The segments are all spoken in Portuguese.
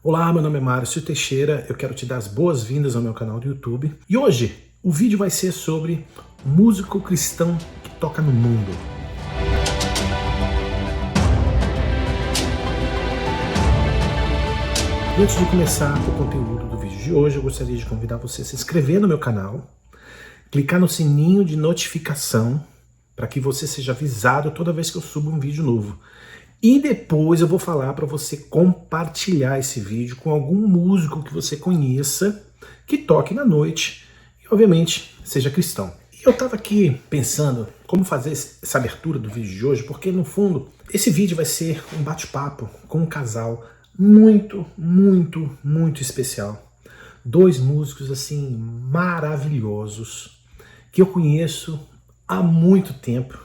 Olá, meu nome é Márcio Teixeira, eu quero te dar as boas-vindas ao meu canal do YouTube. E hoje o vídeo vai ser sobre músico cristão que toca no mundo. E antes de começar o conteúdo do vídeo de hoje, eu gostaria de convidar você a se inscrever no meu canal, clicar no sininho de notificação para que você seja avisado toda vez que eu subo um vídeo novo. E depois eu vou falar para você compartilhar esse vídeo com algum músico que você conheça, que toque na noite e, obviamente, seja cristão. E eu estava aqui pensando como fazer essa abertura do vídeo de hoje, porque no fundo esse vídeo vai ser um bate-papo com um casal muito especial. Dois músicos assim maravilhosos que eu conheço há muito tempo,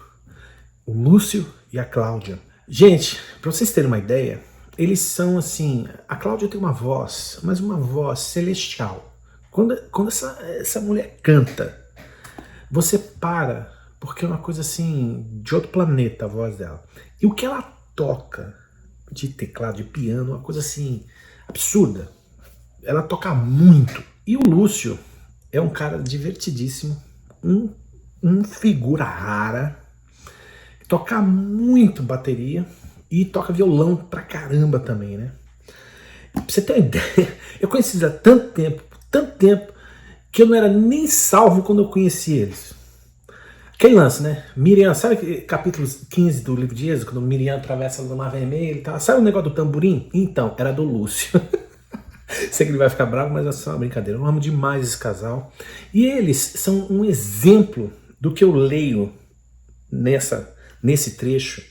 o Lúcio e a Cláudia. Gente, para vocês terem uma ideia, eles são assim, a Cláudia tem uma voz, mas uma voz celestial. Quando essa mulher canta, você para, porque é uma coisa assim, de outro planeta a voz dela. E o que ela toca de teclado, de piano, uma coisa assim, absurda. Ela toca muito. E o Lúcio é um cara divertidíssimo, um figura rara, toca muito bateria e toca violão pra caramba também, né? Pra você ter uma ideia, eu conheci eles há tanto tempo, que eu não era nem salvo quando eu conheci eles. Aquele lance, né? Miriam, sabe capítulo 15 do livro de Êxodo, quando Miriam atravessa o mar vermelho e tal? Sabe o negócio do tamborim? Então, era do Lúcio. Sei que ele vai ficar bravo, mas é só uma brincadeira. Eu amo demais esse casal. E eles são um exemplo do que eu leio nesse trecho,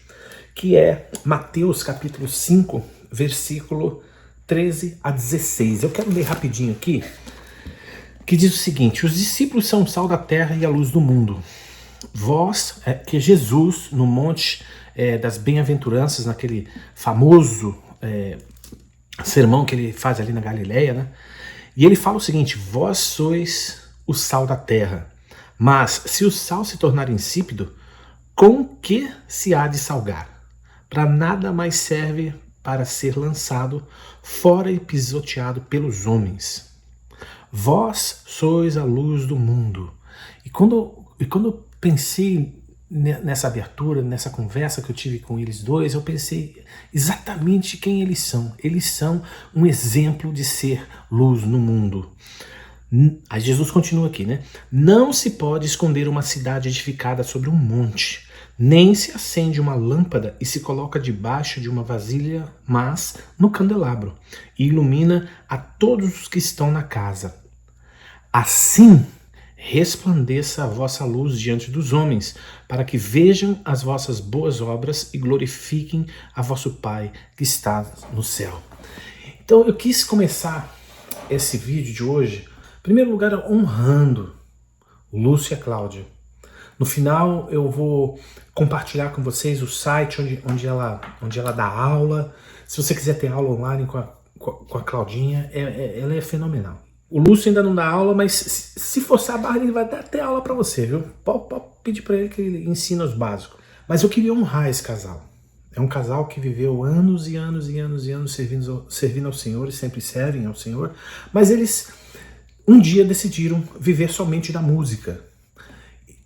que é Mateus capítulo 5, versículo 13 a 16. Eu quero ler rapidinho aqui, que diz o seguinte: os discípulos são o sal da terra e a luz do mundo. Vós, que Jesus, no monte das bem-aventuranças, naquele famoso sermão que ele faz ali na Galileia, né? E ele fala o seguinte: vós sois o sal da terra, mas se o sal se tornar insípido, com que se há de salgar? Para nada mais serve para ser lançado fora e pisoteado pelos homens. Vós sois a luz do mundo. E quando eu pensei nessa abertura, nessa conversa que eu tive com eles dois, eu pensei exatamente quem eles são. Eles são um exemplo de ser luz no mundo. Aí Jesus continua aqui, né? Não se pode esconder uma cidade edificada sobre um monte, nem se acende uma lâmpada e se coloca debaixo de uma vasilha, mas no candelabro, e ilumina a todos os que estão na casa. Assim resplandeça a vossa luz diante dos homens, para que vejam as vossas boas obras e glorifiquem a vosso Pai que está no céu. Então eu quis começar esse vídeo de hoje, em primeiro lugar, honrando o Lúcio e a Cláudia. No final eu vou compartilhar com vocês o site onde ela dá aula. Se você quiser ter aula online com a Claudinha, ela é fenomenal. O Lúcio ainda não dá aula, mas se forçar a barra ele vai dar até aula para você, viu? Pode pedir para ele que ele ensina os básicos. Mas eu queria honrar esse casal. É um casal que viveu anos e anos servindo ao Senhor, e sempre servem ao Senhor, mas eles um dia decidiram viver somente da música.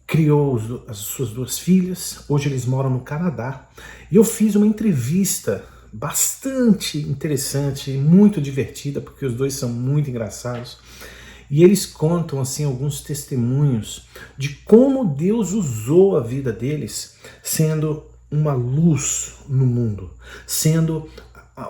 Criou as suas duas filhas, hoje eles moram no Canadá, e eu fiz uma entrevista bastante interessante, muito divertida, porque os dois são muito engraçados, e eles contam assim alguns testemunhos de como Deus usou a vida deles, sendo uma luz no mundo, sendo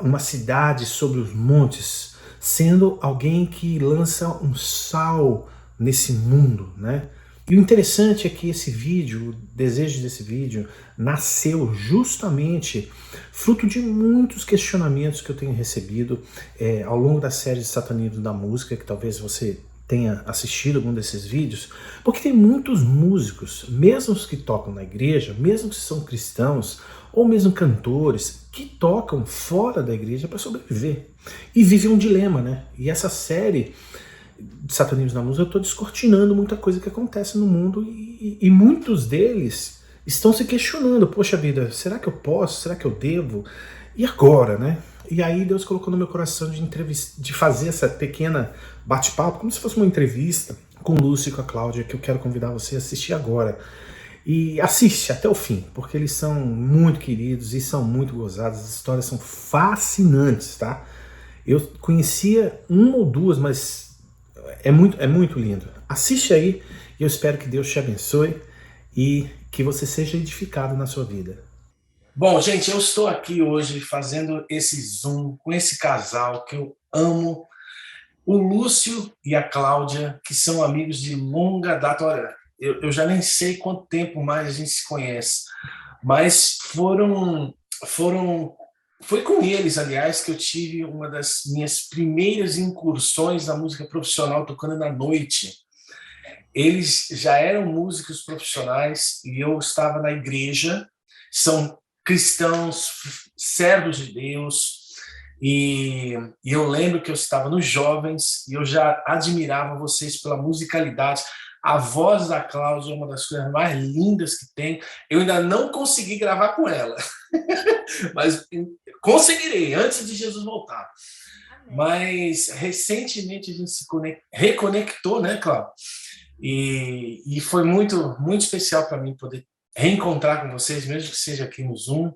uma cidade sobre os montes, sendo alguém que lança um sal nesse mundo, né? E o interessante é que esse vídeo, o desejo desse vídeo, nasceu justamente fruto de muitos questionamentos que eu tenho recebido ao longo da série de Satanismo da Música, que talvez você tenha assistido algum desses vídeos, porque tem muitos músicos, mesmo os que tocam na igreja, mesmo que são cristãos, ou mesmo cantores, que tocam fora da igreja para sobreviver. E vivem um dilema, né? E essa série de Satanismo na Música, eu estou descortinando muita coisa que acontece no mundo e muitos deles estão se questionando, poxa vida, será que eu posso? Será que eu devo? E agora, né? E aí Deus colocou no meu coração de fazer essa pequena bate-papo, como se fosse uma entrevista com o Lúcio e com a Cláudia, que eu quero convidar você a assistir agora. E assiste até o fim, porque eles são muito queridos e são muito gozados, as histórias são fascinantes, tá? Eu conhecia uma ou duas, mas é muito lindo. Assiste aí e eu espero que Deus te abençoe e que você seja edificado na sua vida. Bom, gente, eu estou aqui hoje fazendo esse Zoom com esse casal que eu amo, o Lúcio e a Cláudia, que são amigos de longa data. Olha, eu já nem sei quanto tempo mais a gente se conhece, mas foi com eles, aliás, que eu tive uma das minhas primeiras incursões na música profissional tocando na noite. Eles já eram músicos profissionais e eu estava na igreja, são cristãos, servos de Deus, e eu lembro que eu estava nos Jovens e eu já admirava vocês pela musicalidade. A voz da Cláudia é uma das coisas mais lindas que tem. Eu ainda não consegui gravar com ela, mas conseguirei antes de Jesus voltar. Mas recentemente a gente se reconectou, né, Cláudia? E foi muito especial para mim poder reencontrar com vocês, mesmo que seja aqui no Zoom.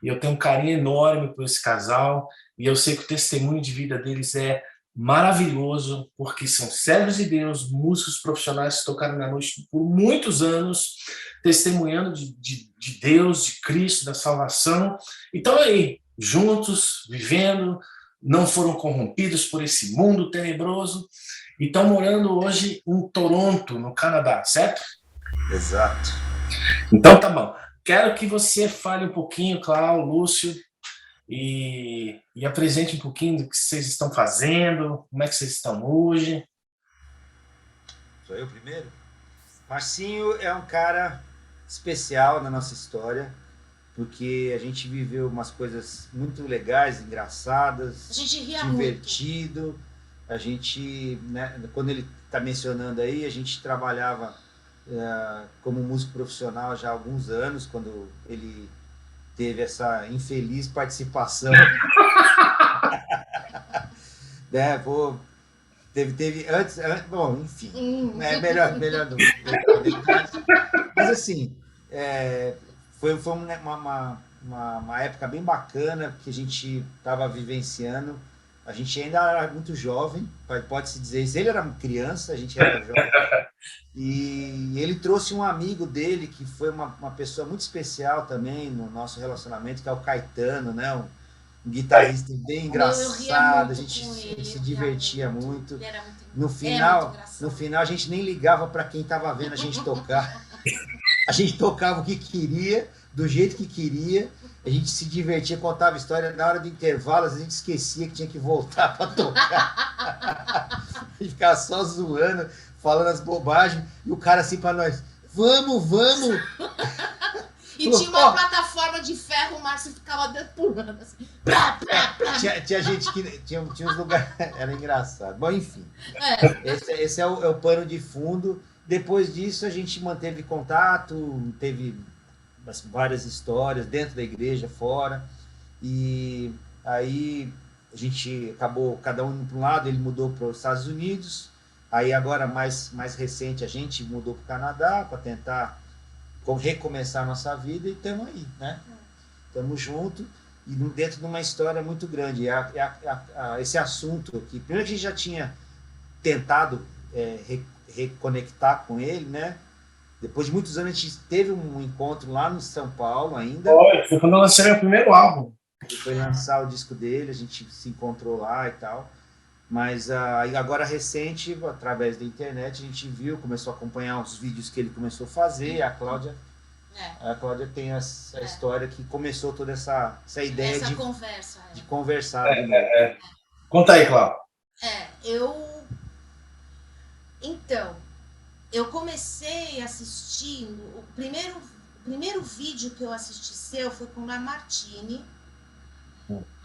E eu tenho um carinho enorme por esse casal, e eu sei que o testemunho de vida deles é maravilhoso, porque são servos de Deus, músicos profissionais que tocaram na noite por muitos anos, testemunhando de Deus, de Cristo, da salvação. Então aí, juntos, vivendo, não foram corrompidos por esse mundo tenebroso, e estão morando hoje em Toronto, no Canadá, certo? Exato. Então tá bom. Quero que você fale um pouquinho, Cláudio, Lúcio, e apresente um pouquinho do que vocês estão fazendo, como é que vocês estão hoje. Sou eu primeiro? Marcinho é um cara especial na nossa história, porque a gente viveu umas coisas muito legais, engraçadas, a gente ria divertido. Muito. A gente, né, quando ele está mencionando aí, a gente trabalhava como músico profissional já há alguns anos, quando ele teve essa infeliz participação. Né, pô, teve antes, bom, enfim, é melhor não. Mas assim, foi uma época bem bacana que a gente estava vivenciando. A gente ainda era muito jovem, pode-se dizer isso. Ele era criança, a gente era jovem. E ele trouxe um amigo dele, que foi uma pessoa muito especial também no nosso relacionamento, que é o Caetano, né? Um guitarrista bem engraçado, a gente se divertia muito. No final a gente nem ligava para quem estava vendo a gente tocar. A gente tocava o que queria, do jeito que queria. A gente se divertia, contava história. Na hora do intervalo, a gente esquecia que tinha que voltar para tocar. A gente ficava só zoando, falando as bobagens. E o cara assim para nós, vamos! E tinha uma plataforma de ferro, o Márcio ficava pulando assim. Tinha gente que... Tinha uns lugares... Era engraçado. Bom, enfim. Esse é o pano de fundo. Depois disso, a gente manteve contato, teve várias histórias dentro da igreja, fora, e aí a gente acabou cada um indo para um lado. Ele mudou para os Estados Unidos, aí agora mais recente a gente mudou para o Canadá para tentar recomeçar a nossa vida, e estamos aí, né? Estamos juntos e dentro de uma história muito grande. Esse assunto aqui, primeiro que a gente já tinha tentado reconectar com ele, né? Depois de muitos anos, a gente teve um encontro lá no São Paulo ainda. Foi quando eu lancei meu primeiro álbum. Ele foi lançar o disco dele, a gente se encontrou lá e tal. Mas agora recente, através da internet, a gente viu, começou a acompanhar os vídeos que ele começou a fazer. A Cláudia tem essa história que começou toda essa ideia de conversar. Conta aí, Cláudia. Então, eu comecei assistindo, o primeiro vídeo que eu assisti seu foi com a Martini.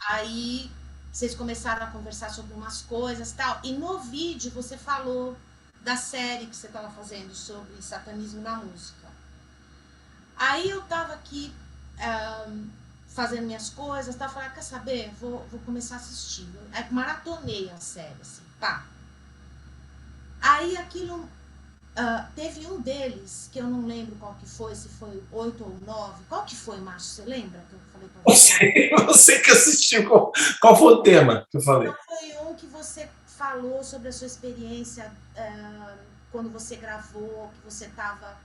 Aí vocês começaram a conversar sobre umas coisas e tal, e no vídeo você falou da série que você estava fazendo sobre satanismo na música. Aí eu estava aqui fazendo minhas coisas, tá? Falei, quer saber? Vou começar a assistir. Aí maratonei a série, assim, pá. Aí aquilo... teve um deles, que eu não lembro qual que foi, se foi 8 ou 9. Qual que foi, Márcio? Você lembra que eu falei pra você? Você que assistiu, qual foi o tema que eu falei? Não, foi um que você falou sobre a sua experiência quando você gravou, que você tava...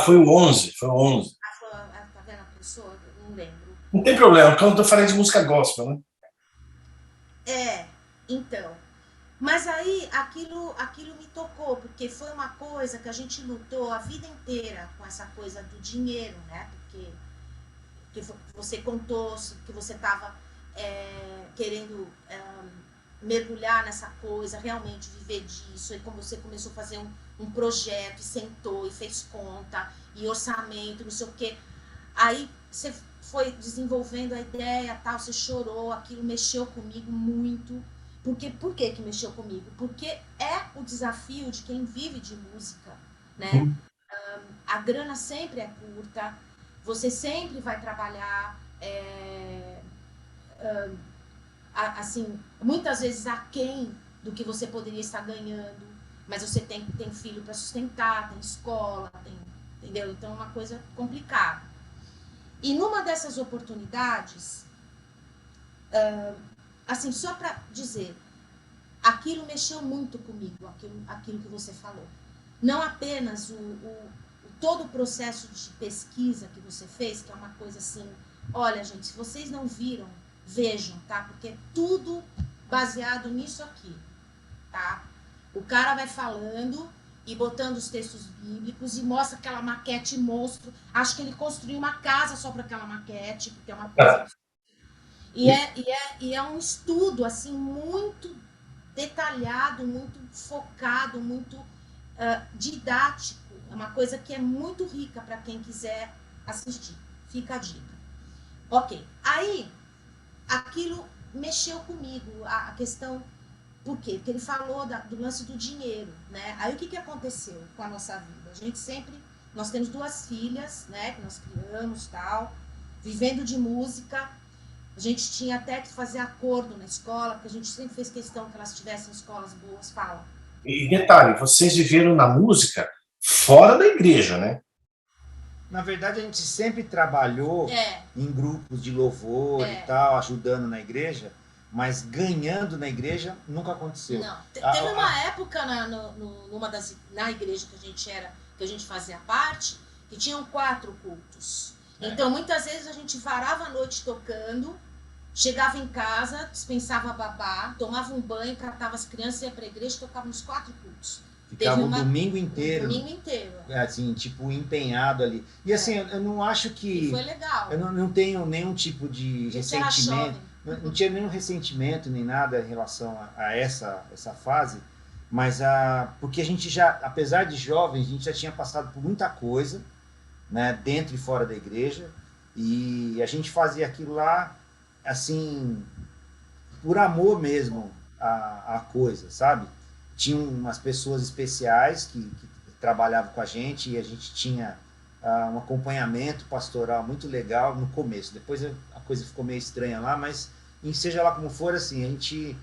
Foi o 11, foi o 11. Tá vendo a pessoa? Eu não lembro. Não tem problema, porque eu falei de música gospel, né? Então... Mas aí aquilo me tocou, porque foi uma coisa que a gente lutou a vida inteira com essa coisa do dinheiro, né? Porque você contou que você estava querendo mergulhar nessa coisa, realmente viver disso, e como você começou a fazer um projeto, e sentou, e fez conta, e orçamento, não sei o quê. Aí você foi desenvolvendo a ideia, tal, você chorou, aquilo mexeu comigo muito. Por que mexeu comigo? Porque é o desafio de quem vive de música, né? A grana sempre é curta, você sempre vai trabalhar, assim, muitas vezes aquém do que você poderia estar ganhando, mas você tem filho para sustentar, tem escola, entendeu? Então é uma coisa complicada. E numa dessas oportunidades, assim, só para dizer, aquilo mexeu muito comigo, aquilo que você falou. Não apenas todo o processo de pesquisa que você fez, que é uma coisa assim, olha, gente, se vocês não viram, vejam, tá? Porque é tudo baseado nisso aqui, tá? O cara vai falando e botando os textos bíblicos e mostra aquela maquete monstro. Acho que ele construiu uma casa só para aquela maquete, porque é uma coisa... E é um estudo, assim, muito detalhado, muito focado, muito didático. É uma coisa que é muito rica para quem quiser assistir. Fica a dica. Ok. Aí, aquilo mexeu comigo, a questão... Por quê? Porque ele falou do lance do dinheiro, né? Aí o que aconteceu com a nossa vida? A gente sempre... Nós temos 2 filhas, né? Que nós criamos, tal, vivendo de música. A gente tinha até que fazer acordo na escola, porque a gente sempre fez questão que elas tivessem escolas boas. Fala. E detalhe, vocês viveram na música fora da igreja, né? Na verdade, a gente sempre trabalhou em grupos de louvor e tal, ajudando na igreja, mas ganhando na igreja nunca aconteceu. Não. Teve uma época na igreja que a gente fazia parte, que tinham 4 cultos. Então, muitas vezes a gente varava a noite tocando, chegava em casa, dispensava babá, tomava um banho, catava as crianças, ia para a igreja e tocava nos 4 cultos. Ficava o domingo inteiro. O domingo inteiro. Assim, tipo, empenhado ali. E assim, eu não acho que... E foi legal. Eu não tenho nenhum tipo de ressentimento. Não tinha nenhum ressentimento nem nada em relação a essa fase, mas porque a gente já, apesar de jovens, a gente já tinha passado por muita coisa, né, dentro e fora da igreja, e a gente fazia aquilo lá, assim, por amor mesmo à coisa, sabe? Tinha umas pessoas especiais que trabalhavam com a gente, e a gente tinha um acompanhamento pastoral muito legal no começo. Depois a coisa ficou meio estranha lá, mas seja lá como for, assim, a gente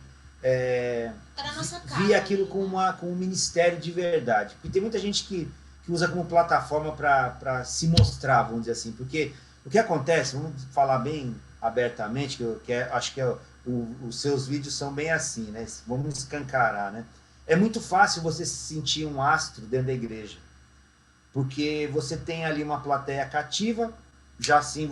via aquilo como um ministério de verdade. Porque tem muita gente que usa como plataforma para se mostrar, vamos dizer assim. Porque o que acontece, vamos falar bem abertamente, acho que os seus vídeos são bem assim, né? Vamos escancarar, né? É muito fácil você se sentir um astro dentro da igreja, porque você tem ali uma plateia cativa, já assim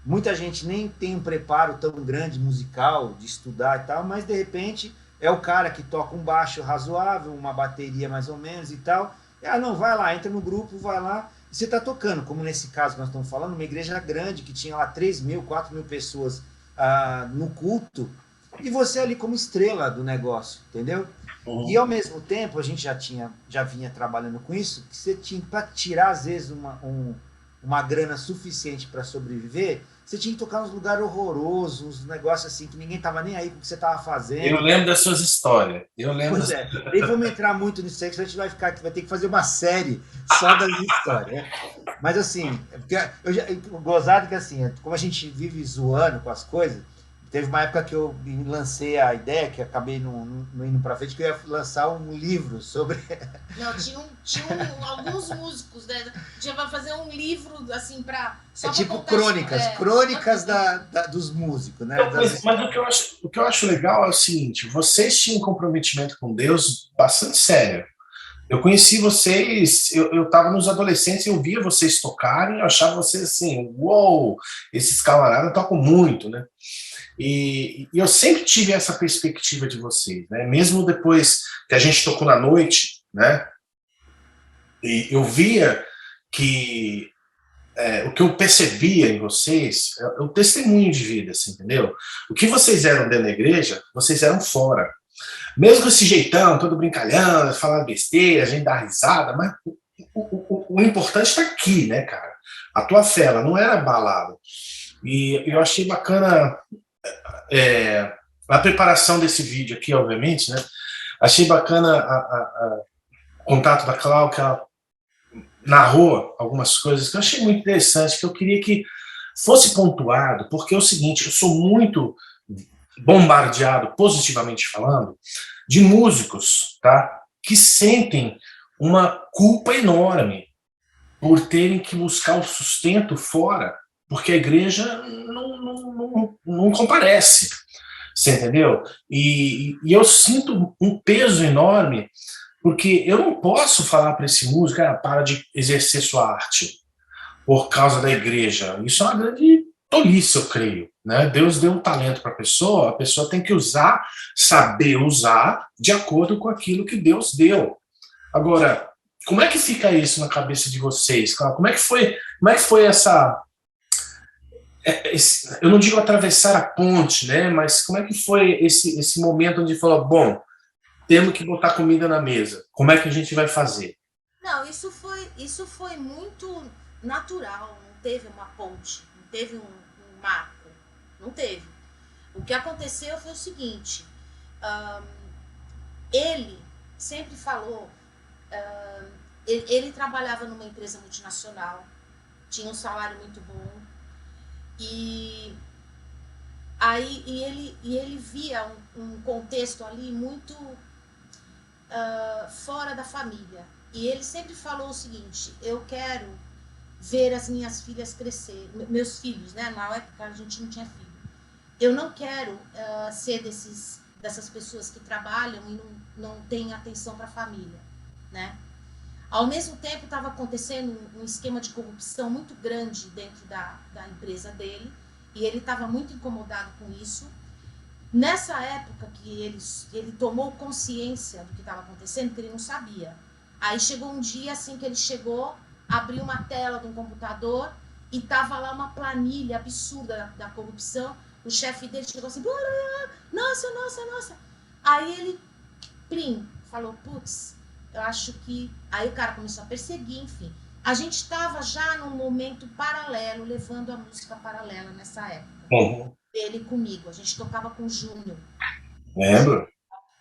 muita gente nem tem um preparo tão grande musical, de estudar e tal, mas de repente é o cara que toca um baixo razoável, uma bateria mais ou menos e tal, não, vai lá, entra no grupo, vai lá, e você está tocando, como nesse caso que nós estamos falando, uma igreja grande, que tinha lá 3.000, 4.000 pessoas no culto, e você ali como estrela do negócio, entendeu? Uhum. E ao mesmo tempo, a gente já vinha trabalhando com isso, que você tinha para tirar às vezes uma grana suficiente para sobreviver, você tinha que tocar nos lugares horrorosos, uns negócios assim, que ninguém tava nem aí com o que você tava fazendo. Eu lembro das suas histórias. Eu lembro. Pois é, nem vamos entrar muito nisso aí, que a gente vai ter que fazer uma série só das histórias, né? Mas assim, porque o gozado que assim, como a gente vive zoando com as coisas, teve uma época que eu lancei a ideia, que acabei não indo para frente, que eu ia lançar um livro sobre... Não, tinha alguns músicos, né? Tinha pra fazer um livro, assim, para... É tipo crônicas dos músicos, né? Mas o que eu acho legal é o seguinte, vocês tinham um comprometimento com Deus bastante sério. Eu conheci vocês, eu estava nos adolescentes, eu via vocês tocarem, eu achava vocês assim, uou, esses camaradas tocam muito, né? E eu sempre tive essa perspectiva de vocês, né? Mesmo depois que a gente tocou na noite, né? E eu via que o que eu percebia em vocês é o testemunho de vida, assim, entendeu? O que vocês eram dentro da igreja, vocês eram fora. Mesmo com esse jeitão, todo brincalhão, falando besteira, a gente dá risada, mas o importante está aqui, né, cara? A tua fé, ela não era abalada. E eu achei bacana a preparação desse vídeo aqui, obviamente, né? Achei bacana o contato da Cláudia, que ela narrou algumas coisas que eu achei muito interessante, que eu queria que fosse pontuado, porque é o seguinte, eu sou muito bombardeado, positivamente falando, de músicos, tá? Que sentem uma culpa enorme por terem que buscar o sustento fora, porque a igreja não comparece, você entendeu? E eu sinto um peso enorme, porque eu não posso falar para esse músico, para de exercer sua arte por causa da igreja. Isso é uma grande tolice, eu creio, né? Deus deu um talento para a pessoa tem que usar, saber usar de acordo com aquilo que Deus deu. Agora, como é que fica isso na cabeça de vocês? Como é que foi essa... eu não digo atravessar a ponte, né? Mas como é que foi esse momento onde falou, bom, temos que botar comida na mesa. Como é que a gente vai fazer? Não, isso foi muito natural. Não teve uma ponte, não teve um marco, não teve. O que aconteceu foi o seguinte: ele sempre falou, ele trabalhava numa empresa multinacional, tinha um salário muito bom e ele via um contexto ali muito fora da família. E ele sempre falou o seguinte: eu quero ver as minhas filhas crescer, meus filhos, né? Na época a gente não tinha filho. Eu não quero ser dessas pessoas que trabalham e não têm atenção para a família, né? Ao mesmo tempo estava acontecendo um esquema de corrupção muito grande dentro da empresa dele, e ele estava muito incomodado com isso. Nessa época que ele tomou consciência do que estava acontecendo, que ele não sabia. Aí chegou um dia, assim que ele chegou, abriu uma tela de um computador e tava lá uma planilha absurda da corrupção. O chefe dele chegou assim, nossa. Aí ele, falou, putz, eu acho que... Aí o cara começou a perseguir, enfim. A gente estava já num momento paralelo, levando a música paralela nessa época. Uhum. Ele comigo, a gente tocava com o Júnior. Lembro.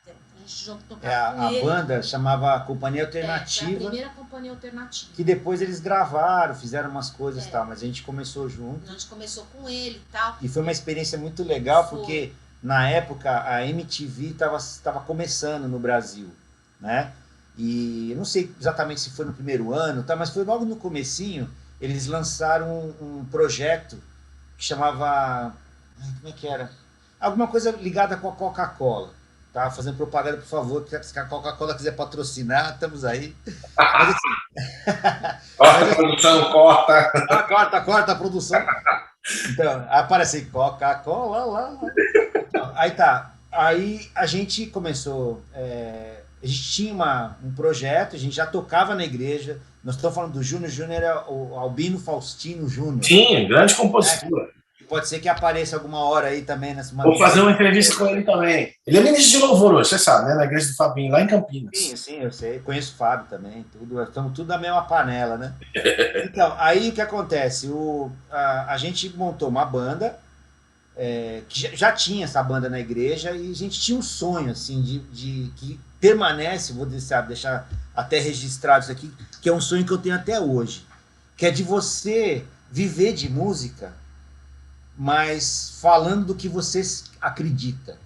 A gente tocava com a ele. banda chamava Companhia Alternativa. Foi a primeira Companhia Alternativa. Que depois eles gravaram, fizeram umas coisas e tal, mas a gente começou junto. A gente começou com ele e tal. E foi uma experiência muito legal, porque na época a MTV estava começando no Brasil, né? E eu não sei exatamente se foi no primeiro ano, tá, mas foi logo no comecinho, eles lançaram um projeto que chamava... Como é que era? Alguma coisa ligada com a Coca-Cola. Tá fazendo propaganda, por favor, se a Coca-Cola quiser patrocinar, estamos aí. Mas assim... Corta a produção, corta. Corta a produção. Então, aparece Coca-Cola lá. Aí tá. Aí a gente começou... a gente tinha um projeto, a gente já tocava na igreja. Nós estamos falando do Júnior. Júnior era o Albino Faustino Júnior. Sim, grande compositor. Pode ser que apareça alguma hora aí também nessa. Vou fazer uma entrevista com ele também. Ele é ministro de louvor hoje, você sabe, né? Na igreja do Fabinho, lá em Campinas. Sim, eu sei. Conheço o Fábio também. Estamos tudo na mesma panela, né? Então, aí o que acontece? A gente montou uma banda, que já tinha essa banda na igreja, e a gente tinha um sonho, assim, de que permanece, vou deixar até registrado isso aqui, que é um sonho que eu tenho até hoje, que é de você viver de música, mas falando do que você acredita.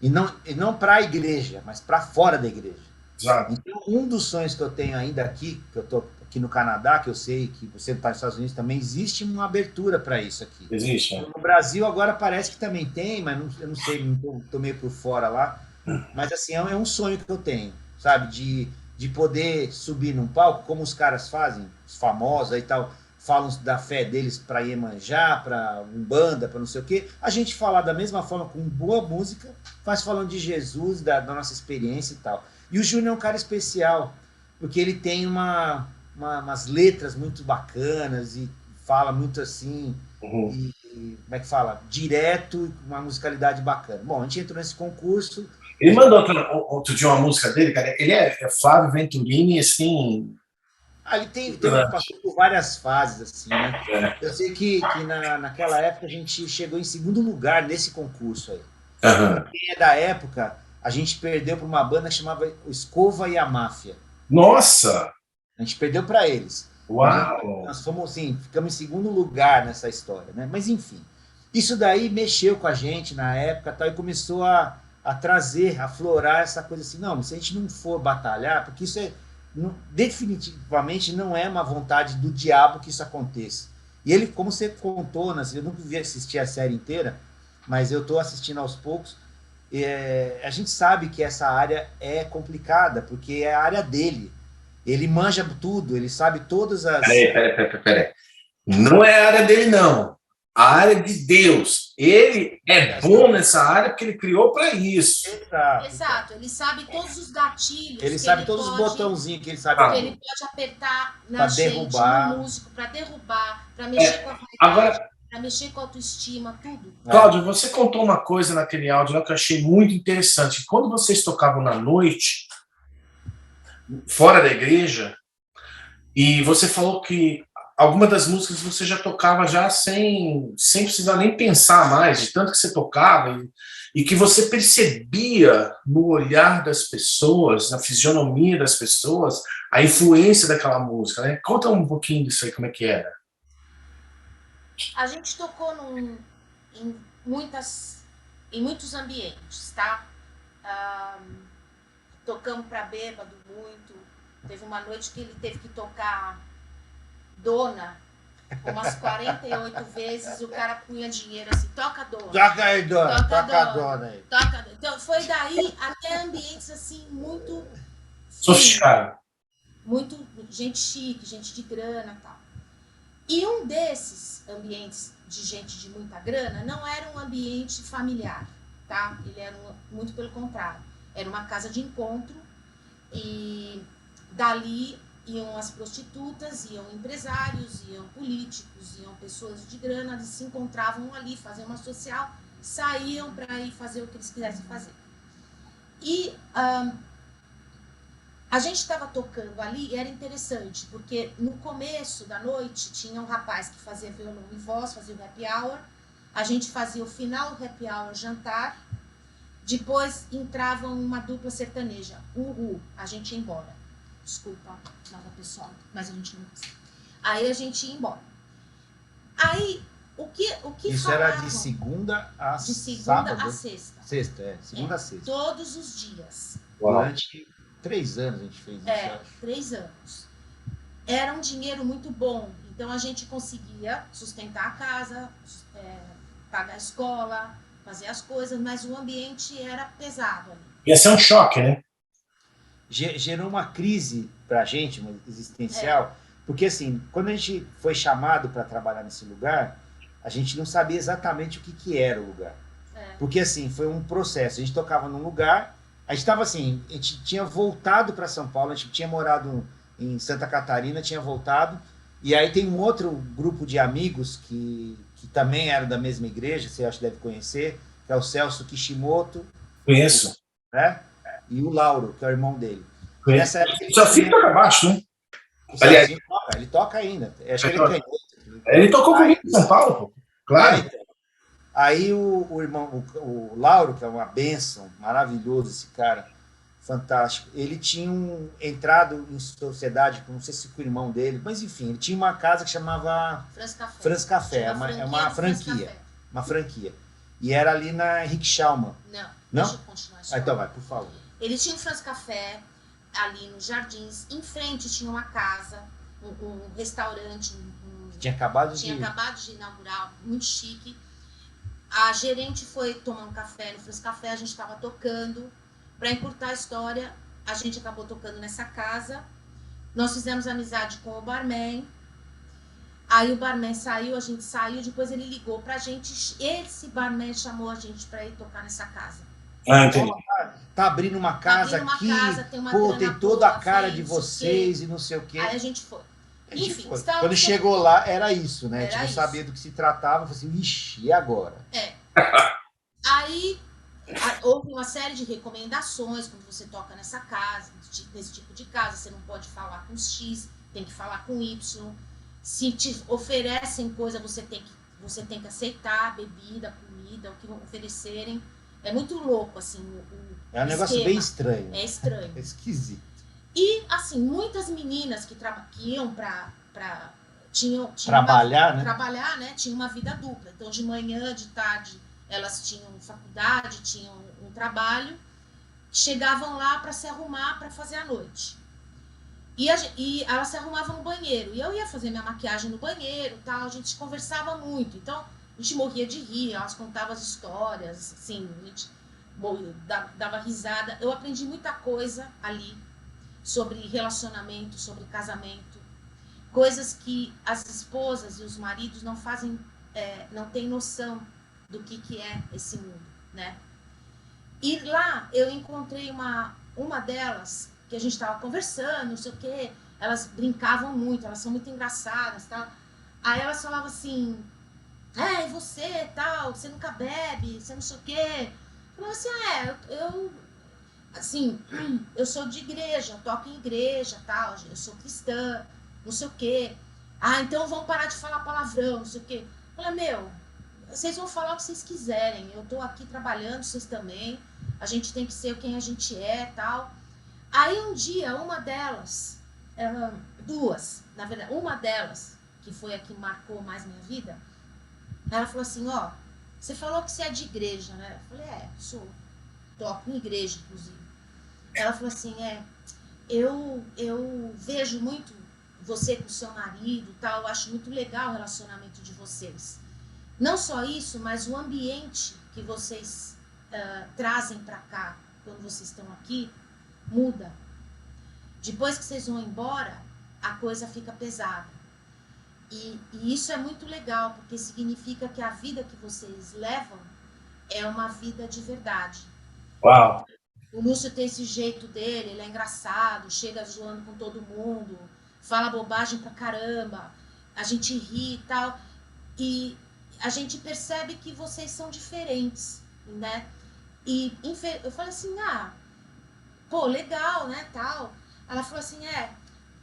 E não para a igreja, mas para fora da igreja. Exato. Então, um dos sonhos que eu tenho ainda aqui, que eu estou aqui no Canadá, que eu sei que você está nos Estados Unidos também, existe uma abertura para isso aqui. Existe. No Brasil agora parece que também tem, mas eu não sei, estou meio por fora lá. Mas assim, é um sonho que eu tenho, sabe? De poder subir num palco, como os caras fazem, os famosos e tal, falam da fé deles para Iemanjá, para Umbanda, para não sei o quê. A gente falar da mesma forma, com boa música, mas falando de Jesus, da nossa experiência e tal. E o Júnior é um cara especial, porque ele tem umas letras muito bacanas e fala muito assim, como é que fala? Direto, com uma musicalidade bacana. Bom, a gente entrou nesse concurso. Ele mandou outro dia uma música dele, cara. Ele é Flávio Venturini, assim. Ele passou por várias fases, assim, né? Eu sei que naquela época a gente chegou em segundo lugar nesse concurso aí. Quem é da época, a gente perdeu para uma banda que chamava Escova e a Máfia. Nossa! A gente perdeu para eles. Uau! Nós fomos assim, ficamos em segundo lugar nessa história, né? Mas enfim, isso daí mexeu com a gente na época, tal, e começou a trazer, a aflorar essa coisa assim, não, se a gente não for batalhar, porque isso definitivamente não é uma vontade do diabo que isso aconteça. E ele, como você contou, né, eu nunca vi assistir a série inteira, mas eu estou assistindo aos poucos, a gente sabe que essa área é complicada, porque é a área dele. Ele manja tudo, ele sabe todas as... Peraí. Não é a área dele, não. A área de Deus. Ele é bom nessa área porque ele criou para isso. Exato. Ele sabe todos os gatilhos. Ele sabe todos os botãozinhos que ele sabe. Que ele pode apertar na gente, no músico, para derrubar, para mexer com a vontade, agora, para mexer com a autoestima, tudo. Cláudio, você contou uma coisa naquele áudio lá que eu achei muito interessante. Quando vocês tocavam na noite, fora da igreja, e você falou que algumas das músicas você já tocava já sem precisar nem pensar mais, de tanto que você tocava, e que você percebia no olhar das pessoas, na fisionomia das pessoas, a influência daquela música, né? Conta um pouquinho disso aí, como é que era. A gente tocou em muitos ambientes, tá? Tocamos para bêbado muito. Teve uma noite que ele teve que tocar Dona umas 48 vezes, o cara punha dinheiro assim, toca Dona. Toca aí, Dona. Toca Dona aí. Então, foi daí até ambientes assim, muito... Sofisticado. Muito gente chique, gente de grana e tal. E um desses ambientes de gente de muita grana não era um ambiente familiar, tá? Ele era muito pelo contrário. Era uma casa de encontro e dali iam as prostitutas, iam empresários, iam políticos, iam pessoas de grana, eles se encontravam ali, faziam uma social, saíam para ir fazer o que eles quisessem fazer. E a gente estava tocando ali e era interessante, porque no começo da noite tinha um rapaz que fazia violão e voz, fazia o happy hour, a gente fazia o final do happy hour, jantar, depois entrava uma dupla sertaneja, a gente ia embora. Desculpa, nada pessoal, mas a gente não consegue. Aí a gente ia embora. Aí, o que isso falavam, era de segunda a de segunda sábado? a sexta. Sexta, segunda a sexta. Todos os dias. Durante 3 anos a gente fez isso. 3 anos. Era um dinheiro muito bom, então a gente conseguia sustentar a casa, pagar a escola, fazer as coisas, mas o ambiente era pesado ali. Ia ser um choque, né? Gerou uma crise para a gente, uma existencial, porque assim, quando a gente foi chamado para trabalhar nesse lugar, a gente não sabia exatamente o que era o lugar. Porque assim, foi um processo, a gente tocava num lugar, a gente estava assim, a gente tinha voltado para São Paulo, a gente tinha morado em Santa Catarina, tinha voltado, e aí tem um outro grupo de amigos que que também era da mesma igreja, você acha que deve conhecer, que é o Celso Kishimoto. Conheço. Né? E o Lauro, que é o irmão dele. Conheço. Nessa época, O Celcinho toca baixo, né? O Celcinho toca, ele toca ainda. Acho que ele canhou. Ele tocou comigo em São Paulo, pô. Claro. Então. Aí o irmão, o Lauro, que é uma bênção, maravilhoso esse cara, fantástico. Ele tinha entrado em sociedade, não sei se com o irmão dele, mas enfim, ele tinha uma casa que chamava Franz Café. É uma franquia. Uma franquia. E era ali na Henrique Schaumann. Não? Deixa eu continuar a história. Então vai, por favor. Ele tinha um Franz Café ali nos Jardins. Em frente tinha uma casa, um restaurante. Tinha acabado de inaugurar, muito chique. A gerente foi tomar um café no Franz Café, a gente estava tocando. Para encurtar a história, a gente acabou tocando nessa casa. Nós fizemos amizade com o barman. Aí o barman saiu, a gente saiu, depois ele ligou pra gente. Esse barman chamou a gente pra ir tocar nessa casa. Ah, entendi. Tá abrindo uma casa aqui, tem toda a cara de vocês e não sei o quê. Aí a gente foi. Enfim, quando chegou lá, era isso, né? A gente não sabia do que se tratava, falei assim, ixi, e agora? Aí houve uma série de recomendações quando você toca nessa casa, nesse tipo de casa, você não pode falar com X, tem que falar com Y. Se te oferecem coisa, você tem que aceitar, bebida, comida, o que vão oferecerem. É muito louco, assim, é um negócio bem estranho. É estranho. É esquisito. E, assim, muitas meninas que iam tinham trabalhar, né? Trabalhar, né? Tinham uma vida dupla. Então, de manhã, de tarde, elas tinham faculdade, tinham um trabalho. Chegavam lá para se arrumar para fazer a noite. E elas se arrumavam no banheiro. E eu ia fazer minha maquiagem no banheiro, tal. A gente conversava muito. Então, a gente morria de rir. Elas contavam as histórias, assim. A gente dava risada. Eu aprendi muita coisa ali sobre relacionamento, sobre casamento. Coisas que as esposas e os maridos não fazem, não têm noção do que é esse mundo, né? E lá eu encontrei uma delas, que a gente estava conversando, não sei o quê, elas brincavam muito, elas são muito engraçadas, tal. Aí elas falavam assim, e você, tal, você nunca bebe, você não sei o quê. Eu falava assim, eu sou de igreja, toco em igreja, tal, eu sou cristã, não sei o quê. Então vamos parar de falar palavrão, não sei o quê. Eu falei, vocês vão falar o que vocês quiserem, eu tô aqui trabalhando, vocês também, a gente tem que ser quem a gente é, tal. Aí um dia, uma delas, duas, na verdade, uma delas, que foi a que marcou mais minha vida, ela falou assim, você falou que você é de igreja, né? Eu falei, sou, toco em igreja, inclusive. Ela falou assim, eu vejo muito você com seu marido, tal, eu acho muito legal o relacionamento de vocês. Não só isso, mas o ambiente que vocês trazem para cá, quando vocês estão aqui, muda. Depois que vocês vão embora, a coisa fica pesada. E isso é muito legal, porque significa que a vida que vocês levam é uma vida de verdade. Uau! O Lúcio tem esse jeito dele, ele é engraçado, chega zoando com todo mundo, fala bobagem pra caramba, a gente ri e tal. E a gente percebe que vocês são diferentes, né? E eu falei assim, legal, né, tal. Ela falou assim,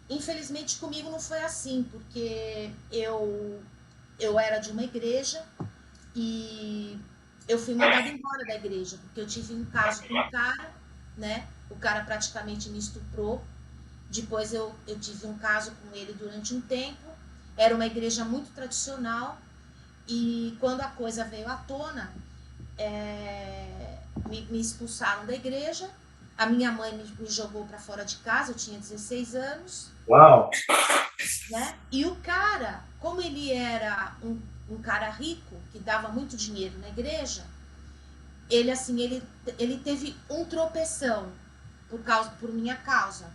infelizmente comigo não foi assim, porque eu era de uma igreja e eu fui mandada embora da igreja, porque eu tive um caso com um cara, né? O cara praticamente me estuprou. Depois eu tive um caso com ele durante um tempo. Era uma igreja muito tradicional. E quando a coisa veio à tona, me expulsaram da igreja. A minha mãe me jogou para fora de casa, eu tinha 16 anos. Uau! Né? E o cara, como ele era um cara rico, que dava muito dinheiro na igreja, ele teve um tropeção por minha causa.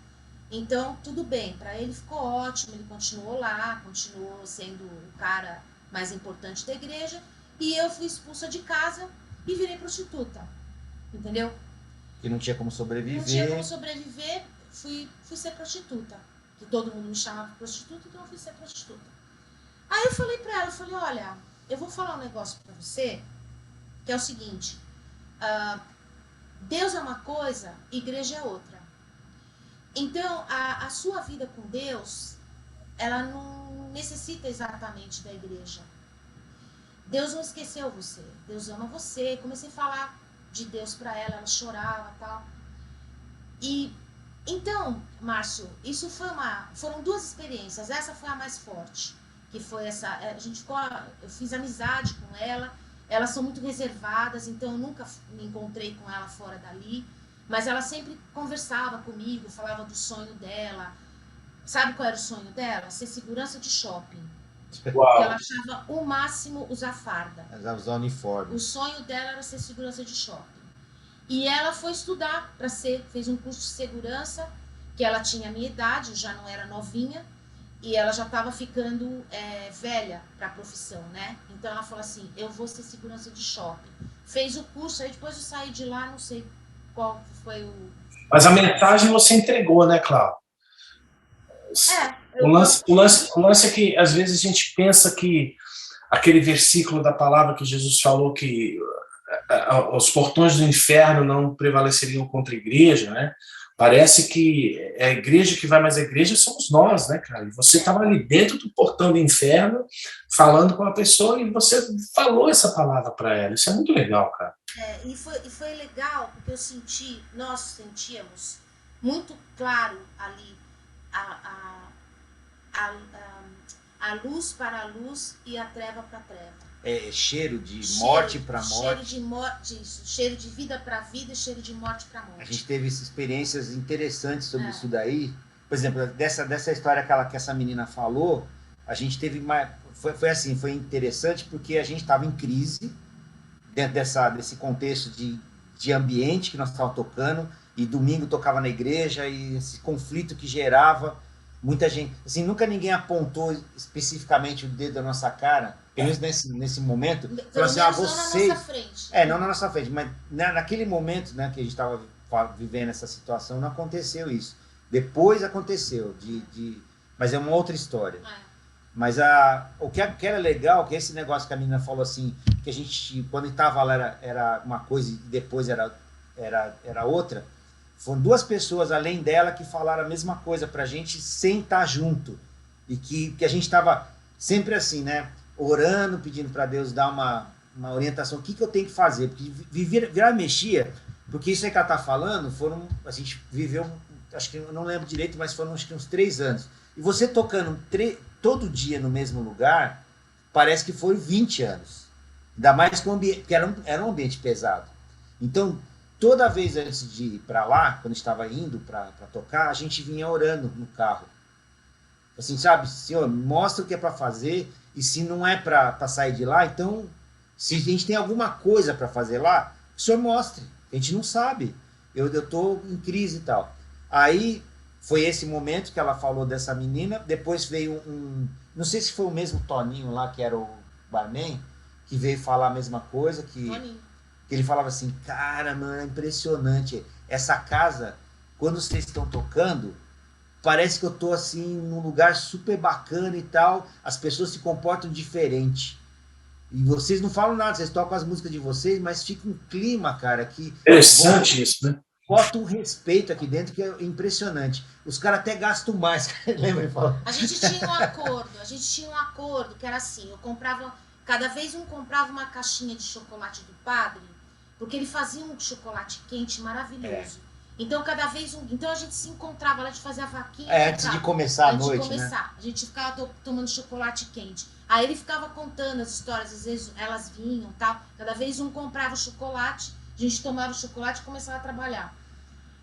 Então, tudo bem, para ele ficou ótimo, ele continuou lá, continuou sendo o cara mais importante da igreja, e eu fui expulsa de casa e virei prostituta, entendeu? Que não tinha como sobreviver. Não tinha como sobreviver, fui ser prostituta. Que todo mundo me chamava de prostituta, então eu fui ser prostituta. Aí eu falei pra ela, olha, eu vou falar um negócio para você, que é o seguinte, Deus é uma coisa, igreja é outra. Então, a sua vida com Deus, ela não necessita exatamente da igreja. Deus não esqueceu você, Deus ama você. Comecei a falar de Deus para ela, ela chorava e tal. E então, Márcio, isso foram duas experiências. Essa foi a mais forte, que foi essa. Eu fiz amizade com ela. Elas são muito reservadas, então eu nunca me encontrei com ela fora dali. Mas ela sempre conversava comigo, falava do sonho dela. Sabe qual era o sonho dela? Ser segurança de shopping. Uau. Ela achava o máximo usar farda. Ela usava uniforme. O sonho dela era ser segurança de shopping. E ela foi estudar para fez um curso de segurança, que ela tinha a minha idade, já não era novinha, e ela já estava ficando velha para a profissão, né? Então ela falou assim, eu vou ser segurança de shopping. Fez o curso, aí depois eu saí de lá, não sei qual foi o... Mas a mensagem você entregou, né, Cláudio? O lance é que às vezes a gente pensa que aquele versículo da palavra que Jesus falou que os portões do inferno não prevaleceriam contra a igreja, né? Parece que é a igreja que vai, mas a igreja somos nós, né, cara? E você estava ali dentro do portão do inferno, falando com a pessoa e você falou essa palavra para ela. Isso é muito legal, cara. E foi legal porque nós sentíamos muito claro ali a luz para a luz e a treva para a treva. Cheiro de morte para morte. Cheiro de vida para vida e cheiro de morte para morte. A gente teve experiências interessantes sobre isso daí. Por exemplo, dessa história que essa menina falou, a gente teve foi interessante porque a gente estava em crise dentro desse contexto de ambiente que nós estávamos tocando, e domingo tocava na igreja, e esse conflito que gerava muita gente. Assim, nunca ninguém apontou especificamente o dedo na nossa cara, pelo menos nesse momento. Falou assim, vocês... na nossa frente. Não na nossa frente, mas naquele momento, né, que a gente estava vivendo essa situação, não aconteceu isso. Depois aconteceu, mas é uma outra história. Mas o que era legal, que esse negócio que a menina falou assim, que a gente, quando estava lá, era uma coisa e depois era outra. Foram duas pessoas além dela que falaram a mesma coisa pra gente sem estar junto. E que a gente estava sempre assim, né? Orando, pedindo para Deus dar uma orientação. O que eu tenho que fazer? Porque virar mexia, porque isso aí que ela tá falando, a gente viveu, acho que eu não lembro direito, mas foram acho que uns 3 anos. E você tocando todo dia no mesmo lugar, parece que foram 20 anos. Ainda mais que o ambiente, porque era um ambiente pesado. Então, toda vez antes de ir para lá, quando estava indo para tocar, a gente vinha orando no carro. Assim, sabe? Senhor, mostra o que é para fazer, e se não é para sair de lá, então, se a gente tem alguma coisa para fazer lá, o senhor mostre. A gente não sabe. Eu estou em crise e tal. Aí, foi esse momento que ela falou dessa menina. Depois veio não sei se foi o mesmo Toninho lá, que era o barman, que veio falar a mesma coisa, que ele falava assim, cara, mano, é impressionante. Essa casa, quando vocês estão tocando, parece que eu tô assim, num lugar super bacana e tal, as pessoas se comportam diferente. E vocês não falam nada, vocês tocam as músicas de vocês, mas fica um clima, cara, que... Interessante isso, né? Bota um respeito aqui dentro que é impressionante. Os caras até gastam mais. Lembra? A gente tinha um acordo que era assim, cada vez comprava uma caixinha de chocolate do padre, porque ele fazia um chocolate quente maravilhoso. Então, então a gente se encontrava lá, de fazer a vaquinha. Antes de começar a noite, né? A gente ficava tomando chocolate quente. Aí ele ficava contando as histórias, às vezes elas vinham e tal. Cada vez um comprava o chocolate, a gente tomava o chocolate e começava a trabalhar.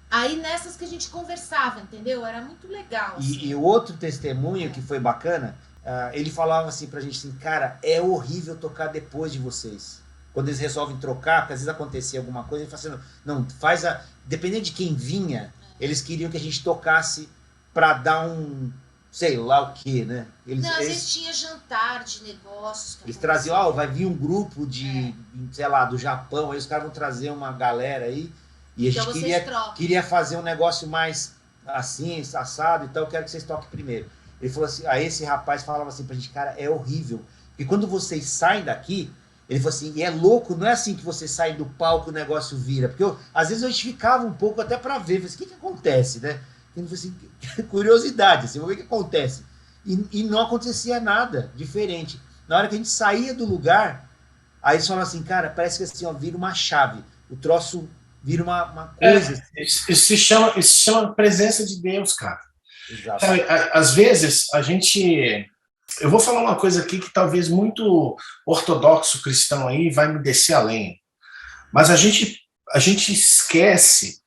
Aí nessas que a gente conversava, entendeu? Era muito legal. Assim. E o outro testemunho que foi bacana, ele falava assim pra gente assim, cara, é horrível tocar depois de vocês. Quando eles resolvem trocar, porque às vezes acontecia alguma coisa, ele fala assim, não, dependendo de quem vinha, eles queriam que a gente tocasse pra dar sei lá o que, né? Às vezes tinha jantar de negócios. Eles traziam, vai vir um grupo sei lá, do Japão, aí os caras vão trazer uma galera aí, e a gente queria fazer um negócio mais assim, assado e tal, eu quero que vocês toquem primeiro. Ele falou assim, aí esse rapaz falava assim pra gente, cara, é horrível, porque Porque quando vocês saem daqui, ele falou assim, e é louco, não é assim que você sai do palco e o negócio vira. Porque às vezes a gente ficava um pouco até para ver, falei assim, o que acontece, né? Ele falou assim, curiosidade, assim, vamos ver o que acontece. E não acontecia nada diferente. Na hora que a gente saía do lugar, aí eles falaram assim, cara, parece que assim, ó, vira uma chave. O troço vira uma coisa. Isso se chama presença de Deus, cara. Exato. Às vezes, a gente... Eu vou falar uma coisa aqui que talvez muito ortodoxo cristão aí vai me descer a lenha. Mas a gente esquece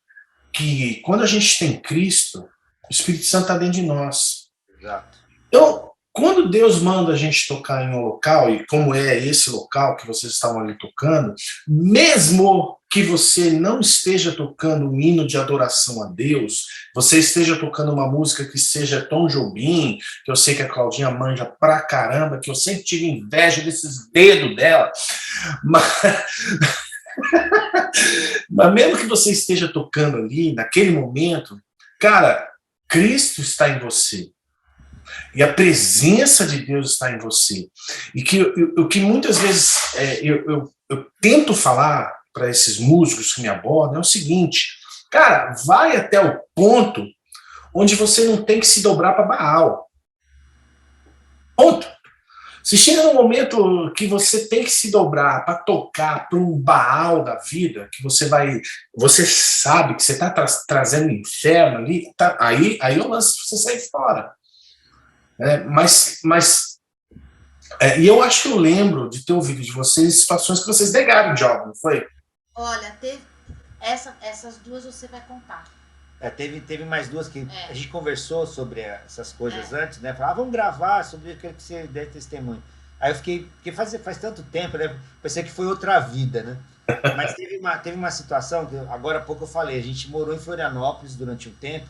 que quando a gente tem Cristo, o Espírito Santo está dentro de nós. Exato. Então, quando Deus manda a gente tocar em um local, e como é esse local que vocês estavam ali tocando, mesmo que você não esteja tocando um hino de adoração a Deus, você esteja tocando uma música que seja Tom Jobim, que eu sei que a Claudinha manja pra caramba, que eu sempre tive inveja desses dedos dela, mas mesmo que você esteja tocando ali, naquele momento, cara, Cristo está em você. E a presença de Deus está em você. E o que muitas vezes eu tento falar para esses músicos que me abordam é o seguinte, cara, vai até o ponto onde você não tem que se dobrar para Baal. Ponto. Se chega num momento que você tem que se dobrar para tocar para um Baal da vida, que você sabe que você está trazendo o inferno ali, tá, aí eu lanço você sair fora. E eu acho que eu lembro de ter ouvido de vocês situações que vocês negaram o job, não foi? Olha, teve essas duas você vai contar. Teve mais duas que a gente conversou sobre essas coisas antes, né? Falava, vamos gravar sobre o que você der testemunho. Aí eu fiquei, porque faz tanto tempo, né? Pensei que foi outra vida, né? Mas teve uma situação, que agora há pouco eu falei, a gente morou em Florianópolis durante um tempo,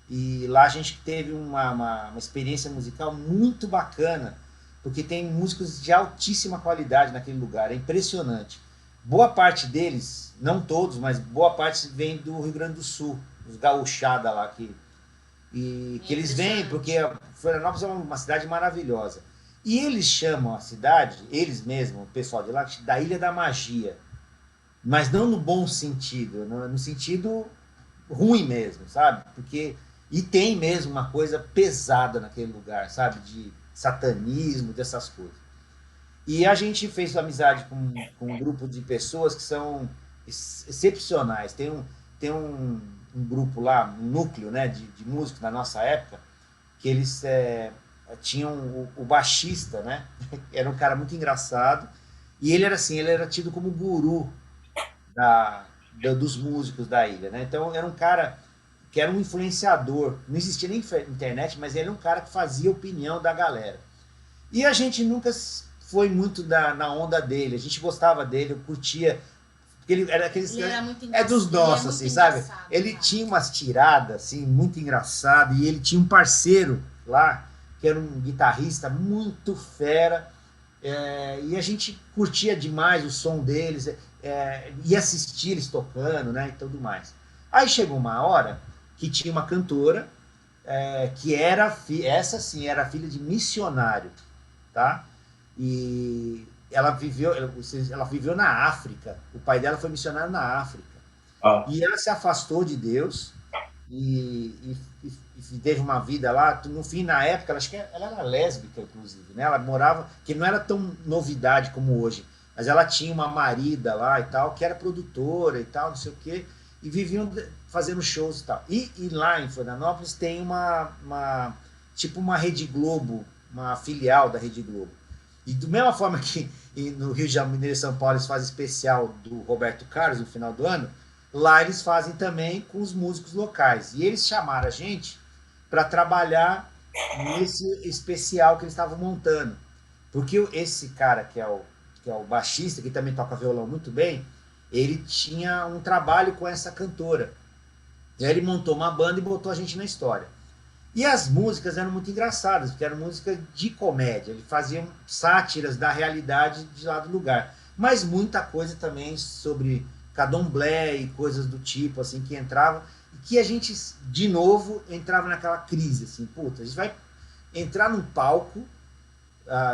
e lá a gente teve uma experiência musical muito bacana, porque tem músicos de altíssima qualidade naquele lugar, é impressionante. Boa parte deles, não todos, mas boa parte vem do Rio Grande do Sul, os gauchada lá, que eles vêm, porque Florianópolis é uma cidade maravilhosa. E eles chamam a cidade, eles mesmos, o pessoal de lá, da Ilha da Magia, mas não no bom sentido, no sentido ruim mesmo, sabe? E tem mesmo uma coisa pesada naquele lugar, sabe? De satanismo, dessas coisas. E a gente fez amizade com um grupo de pessoas que são excepcionais. Tem um grupo lá, um núcleo, né, de músicos da nossa época, que eles tinham o baixista, né? Era um cara muito engraçado. E ele era tido como guru dos músicos da ilha, né? Então era um cara que era um influenciador, não existia nem internet, mas ele era um cara que fazia opinião da galera. E a gente nunca foi muito na onda dele, a gente gostava dele, eu curtia, porque ele era aqueles... Ele era muito engraçado. É dos nossos, assim, sabe? Ele tinha umas tiradas, assim, muito engraçadas, e ele tinha um parceiro lá, que era um guitarrista muito fera, e a gente curtia demais o som deles, ia assistir eles tocando, né, e tudo mais. Aí chegou uma hora que tinha uma cantora, que essa sim, era filha de missionário, tá? E ela viveu na África, o pai dela foi missionário na África. E ela se afastou de Deus e teve uma vida lá, no fim, na época, acho que ela era lésbica, inclusive, né? Ela morava, que não era tão novidade como hoje, mas ela tinha uma marida lá e tal, que era produtora e tal, não sei o quê, e viviam fazendo shows e tal. E lá em Florianópolis tem tipo uma Rede Globo, uma filial da Rede Globo. E da mesma forma que no Rio de Janeiro e São Paulo eles fazem especial do Roberto Carlos no final do ano, lá eles fazem também com os músicos locais. E eles chamaram a gente para trabalhar nesse especial que eles estavam montando. Porque esse cara que é o baixista, que também toca violão muito bem, ele tinha um trabalho com essa cantora. E aí ele montou uma banda e botou a gente na história. E as músicas eram muito engraçadas, porque eram músicas de comédia. Eles faziam sátiras da realidade de lá do lugar. Mas muita coisa também sobre candomblé e coisas do tipo, assim, que entrava. E que a gente, de novo, entrava naquela crise, assim, puta, a gente vai entrar num palco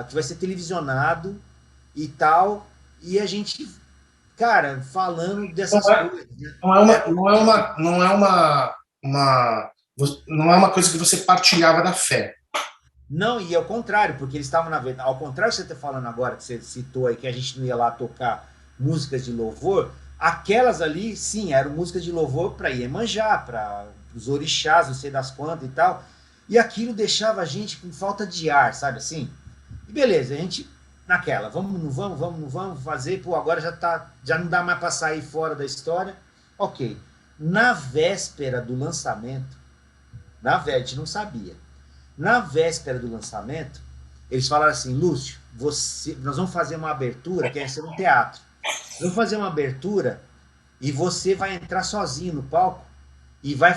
que vai ser televisionado e tal, e a gente, cara, falando dessas coisas. Né? Não é uma coisa que você partilhava da fé. Não, e ao contrário, porque eles estavam na verdade, ao contrário que você está falando agora, que você citou aí, que a gente não ia lá tocar músicas de louvor, aquelas ali, sim, eram músicas de louvor para Iemanjá, para os orixás, não sei das quantas e tal, e aquilo deixava a gente com falta de ar, sabe assim? E beleza, a gente naquela, vamos fazer, pô, agora já não dá mais para sair fora da história. Ok. Na véspera do lançamento, a gente não sabia. Na véspera do lançamento, eles falaram assim, Lúcio, nós vamos fazer uma abertura, que ia ser um teatro. Vamos fazer uma abertura e você vai entrar sozinho no palco e vai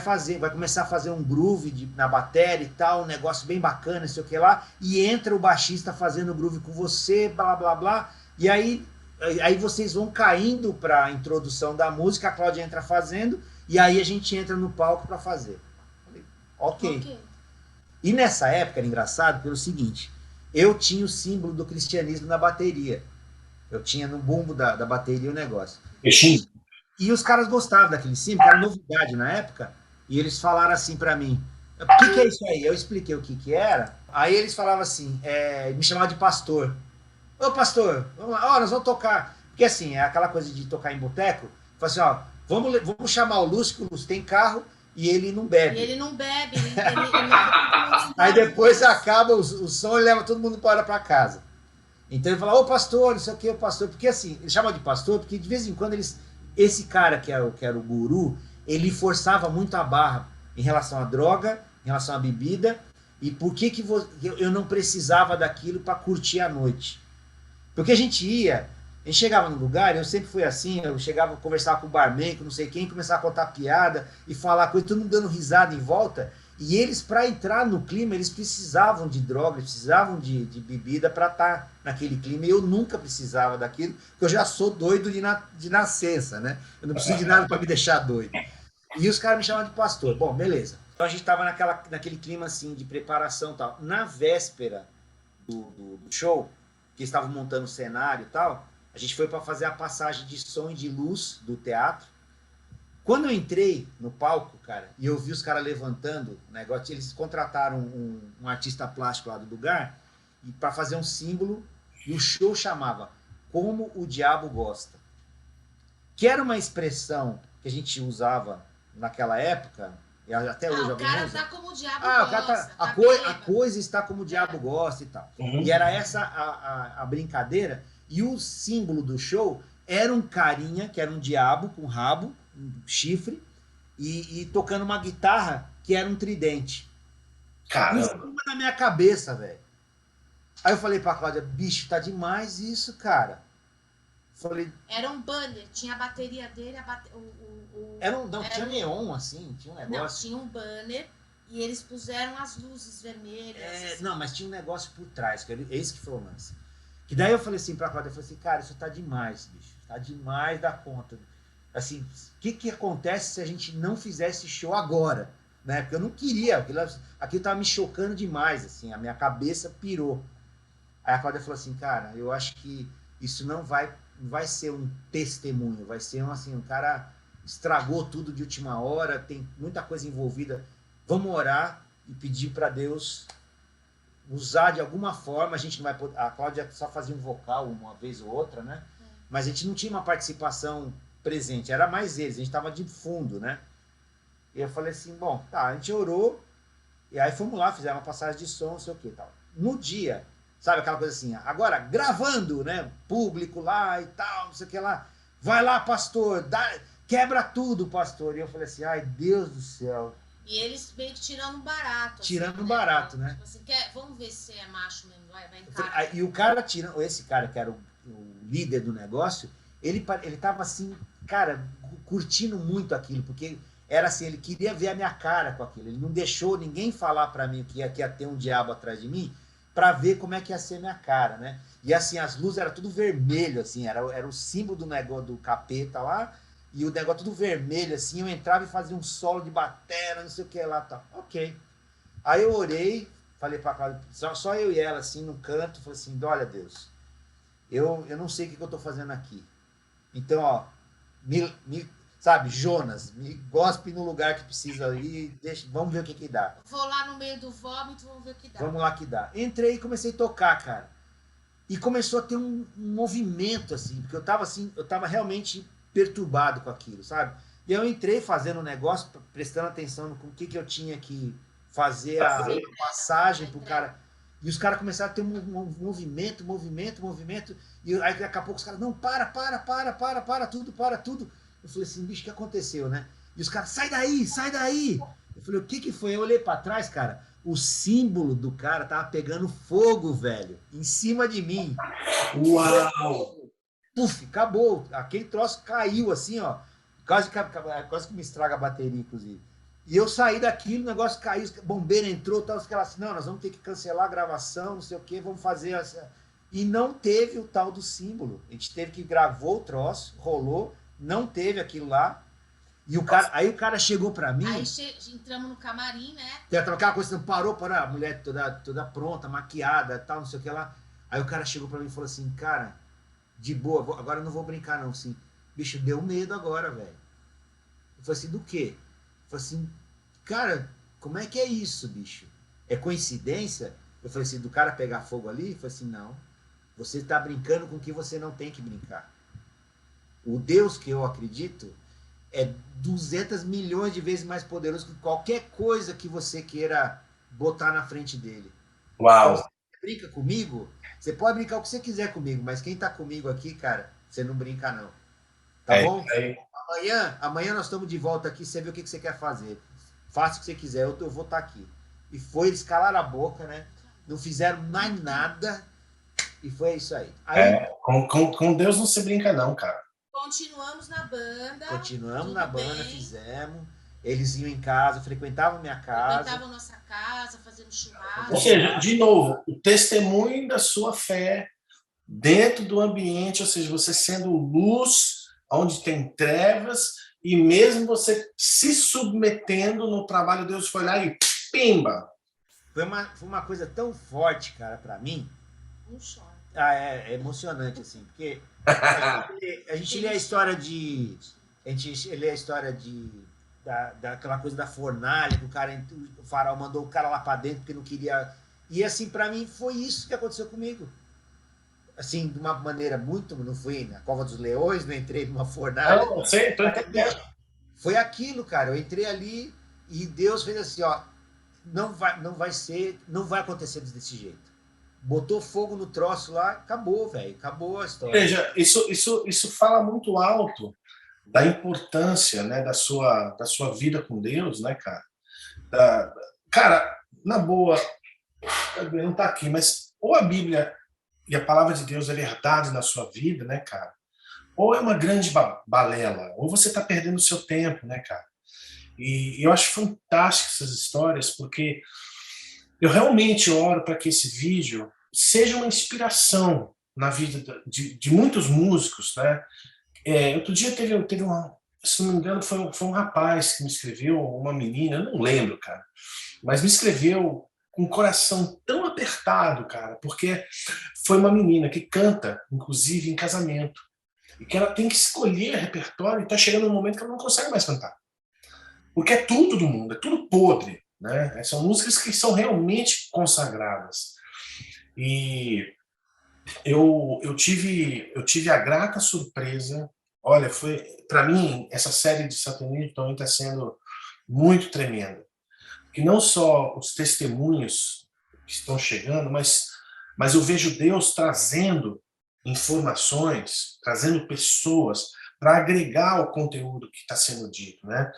começar a fazer um groove na bateria e tal, um negócio bem bacana, não sei o que lá, e entra o baixista fazendo o groove com você, blá, blá, blá, e aí vocês vão caindo para a introdução da música, a Cláudia entra fazendo, e aí a gente entra no palco para fazer. Falei, ok. E nessa época era engraçado pelo seguinte, eu tinha o símbolo do cristianismo na bateria. Eu tinha no bumbo da bateria o negócio. E os caras gostavam daquele símbolo, que era novidade na época, e eles falaram assim para mim, o que é isso aí? Eu expliquei o que era, aí eles falavam assim, me chamavam de pastor. Ô pastor, vamos lá, nós vamos tocar. Porque assim, é aquela coisa de tocar em boteco, fala assim, vamos chamar o Lúcio, que o Lúcio tem carro, e ele não bebe. E ele não bebe. Aí depois acaba o som e leva todo mundo para casa. Então ele fala, ô pastor, não sei o que, o pastor. Porque assim, ele chama de pastor, porque de vez em quando esse cara que era o guru, ele forçava muito a barra em relação à droga, em relação à bebida, e por que eu não precisava daquilo para curtir a noite. Porque a gente chegava no lugar, eu sempre fui assim, eu chegava a conversar com o barman, com não sei quem, começar a contar piada e falar coisa, todo mundo dando risada em volta, e eles, para entrar no clima, eles precisavam de droga, eles precisavam de bebida para estar naquele clima, e eu nunca precisava daquilo, porque eu já sou doido de nascença, né? Eu não preciso de nada para me deixar doido. E os caras me chamavam de pastor. Bom, beleza. Então a gente estava naquele clima assim, de preparação e tal. Na véspera do show, que estavam montando o cenário e tal, a gente foi para fazer a passagem de som e de luz do teatro. Quando eu entrei no palco, cara, e eu vi os caras levantando o negócio, eles contrataram um artista plástico lá do lugar para fazer um símbolo, e o show chamava Como o Diabo Gosta. Que era uma expressão que a gente usava naquela época, e até hoje alguém usa. O cara tá como o diabo gosta. A coisa está como o diabo gosta e tal. Uhum. E era essa a brincadeira. E o símbolo do show era um carinha, que era um diabo com rabo, um chifre, e tocando uma guitarra que era um tridente. Caramba! Isso na minha cabeça, velho. Aí eu falei pra Cláudia, bicho, tá demais isso, cara. Falei, era um banner, tinha a bateria dele, tinha neon, assim, tinha um negócio. Não, tinha um banner e eles puseram as luzes vermelhas. Assim. Não, mas tinha um negócio por trás, esse que foi o lance. Que daí eu falei assim pra Cláudia, eu falei assim, cara, isso tá demais, bicho, tá demais da conta. Assim, o que acontece se a gente não fizesse show agora? Né? Porque eu não queria, aquilo tava me chocando demais, assim, a minha cabeça pirou. Aí a Cláudia falou assim, cara, eu acho que isso não vai ser um testemunho, vai ser um cara estragou tudo de última hora, tem muita coisa envolvida, vamos orar e pedir para Deus usar de alguma forma, a gente não vai poder, a Cláudia só fazia um vocal uma vez ou outra, né? Mas a gente não tinha uma participação presente, era mais eles, a gente estava de fundo, né? E eu falei assim, bom, tá, a gente orou, e aí fomos lá, fizemos uma passagem de som, não sei o que e tal. No dia, sabe aquela coisa assim, agora gravando, né? Público lá e tal, não sei o que lá. Vai lá, pastor, quebra tudo, pastor. E eu falei assim, ai, Deus do céu. E eles meio que tirando barato. Tirando um barato, né? Tipo assim, vamos ver se é macho mesmo, vai encarar. E o cara esse cara que era o líder do negócio, ele tava assim, cara, curtindo muito aquilo, porque era assim, ele queria ver a minha cara com aquilo. Ele não deixou ninguém falar para mim que ia ter um diabo atrás de mim, para ver como é que ia ser minha cara, né? E assim, as luzes eram tudo vermelho, assim, era o símbolo do negócio do capeta lá, e o negócio tudo vermelho, assim, eu entrava e fazia um solo de bateria, não sei o que lá, tal. Ok. Aí eu orei, falei para Cláudia, só eu e ela, assim, no canto, falei assim, olha, Deus, eu não sei o que eu estou fazendo aqui. Então, ó, sabe, Jonas, me gospe no lugar que precisa ir, vamos ver o que dá. Vou lá no meio do vômito, vamos ver o que dá. Vamos lá que dá. Entrei e comecei a tocar, cara. E começou a ter um movimento, assim, porque eu tava realmente perturbado com aquilo, sabe? E eu entrei fazendo um negócio, prestando atenção no que eu tinha que fazer a passagem pro cara. E os caras começaram a ter um movimento. E aí daqui a pouco os caras, não, para tudo. Eu falei assim, bicho, o que aconteceu, né? E os caras, sai daí. Eu falei, o que foi? Eu olhei pra trás, cara, o símbolo do cara tava pegando fogo, velho, em cima de mim. Uau! Puf, acabou. Aquele troço caiu assim, ó. Quase que me estraga a bateria, inclusive. E eu saí daquilo, o negócio caiu, o bombeiro entrou, tal, os caras assim, não, nós vamos ter que cancelar a gravação, não sei o quê, vamos fazer essa... E não teve o tal do símbolo. A gente teve que gravou o troço, rolou, não teve aquilo lá. E aí o cara chegou pra mim... Aí entramos no camarim, né? Aquela coisa, parou, a mulher toda pronta, maquiada, tal, não sei o que lá. Aí o cara chegou pra mim e falou assim, cara, de boa, agora eu não vou brincar não, assim. Bicho, deu medo agora, velho. Eu falei assim, do quê? Eu falei assim, cara, como é que é isso, bicho? É coincidência? Eu falei assim, do cara pegar fogo ali? Eu falei assim, não. Você está brincando com o que você não tem que brincar. O Deus que eu acredito é 200 milhões de vezes mais poderoso que qualquer coisa que você queira botar na frente dele. Uau! Então, você brinca comigo? Você pode brincar o que você quiser comigo, mas quem está comigo aqui, cara, você não brinca não. Tá bom? Amanhã nós estamos de volta aqui, você vê o que você quer fazer. Faça o que você quiser, eu vou estar aqui. E foi, eles calaram a boca, né? Não fizeram mais nada. E foi isso aí. Com Deus não se brinca não, cara. Continuamos na banda. Fizemos. Eles iam em casa, frequentavam minha casa. Frequentavam nossa casa, fazendo churrasco. Ou seja, de novo, o testemunho da sua fé dentro do ambiente, ou seja, você sendo luz onde tem trevas, e mesmo você se submetendo no trabalho, Deus foi lá e pimba! Foi uma coisa tão forte, cara, pra mim. Um choro. É emocionante, assim, porque a gente lê a história de... A gente lê a história daquela coisa da fornalha, que o faraó mandou o cara lá pra dentro porque não queria... E, assim, pra mim, foi isso que aconteceu comigo. Assim, de uma maneira muito... Não fui na Cova dos Leões, não entrei numa fornalha. Não sei, tô entendendo. Foi aquilo, cara. Eu entrei ali e Deus fez assim, ó, não vai acontecer desse jeito. Botou fogo no troço lá, acabou, velho. Acabou a história. Veja, isso fala muito alto da importância, né, da sua vida com Deus, né, cara? Cara, na boa, não tá aqui, mas ou a Bíblia e a palavra de Deus é verdade na sua vida, né, cara? Ou é uma grande balela, ou você tá perdendo o seu tempo, né, cara? E eu acho fantástico essas histórias, porque eu realmente oro para que esse vídeo seja uma inspiração na vida de muitos músicos, né? Outro dia teve se não me engano, foi um rapaz que me escreveu, uma menina, eu não lembro, cara, mas me escreveu com o coração tão apertado, cara, porque foi uma menina que canta, inclusive, em casamento, e que ela tem que escolher repertório e está chegando um momento que ela não consegue mais cantar. Porque é tudo do mundo, é tudo podre, né? São músicas que são realmente consagradas. E eu tive a grata surpresa, olha, para mim, essa série de Satanismo também está sendo muito tremenda. Que não só os testemunhos que estão chegando, mas eu vejo Deus trazendo informações, trazendo pessoas para agregar o conteúdo que está sendo dito, né?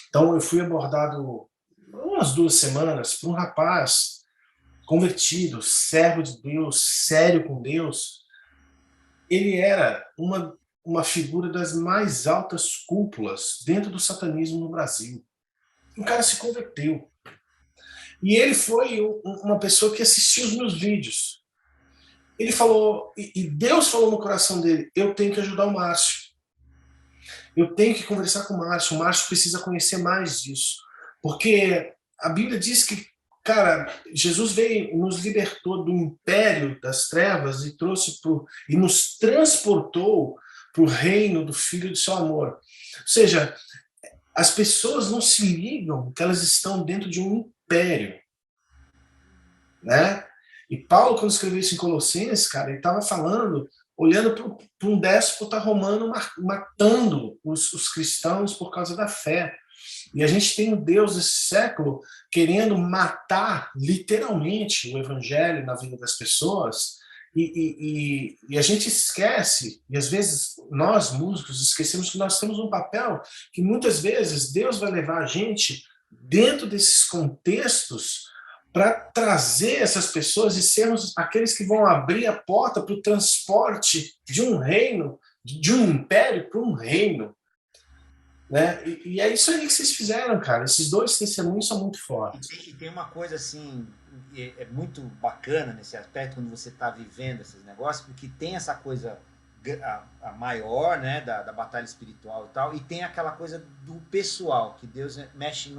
Então, eu fui abordado umas 2 semanas por um rapaz convertido, servo de Deus, sério com Deus. Ele era uma figura das mais altas cúpulas dentro do satanismo no Brasil. O cara se converteu. E ele foi uma pessoa que assistiu os meus vídeos. Ele falou, e Deus falou no coração dele, eu tenho que ajudar o Márcio. Eu tenho que conversar com o Márcio precisa conhecer mais disso. Porque a Bíblia diz que cara, Jesus veio, nos libertou do império das trevas e e nos transportou para o reino do Filho do seu amor. Ou seja, as pessoas não se ligam que elas estão dentro de um império, né? E Paulo, quando escreveu isso em Colossenses, cara, ele estava falando, olhando para um déspota romano matando os cristãos por causa da fé. E a gente tem um Deus desse século querendo matar, literalmente, o evangelho na vida das pessoas, e a gente esquece, e às vezes nós, músicos, esquecemos que nós temos um papel que muitas vezes Deus vai levar a gente dentro desses contextos para trazer essas pessoas e sermos aqueles que vão abrir a porta para o transporte de um reino, de um império para um reino. Né? E é isso aí que vocês fizeram, cara. Esses dois testemunhos são muito fortes. E tem uma coisa assim, é muito bacana nesse aspecto, quando você está vivendo esses negócios, porque tem essa coisa a maior, né, da batalha espiritual e tal, e tem aquela coisa do pessoal, que Deus mexe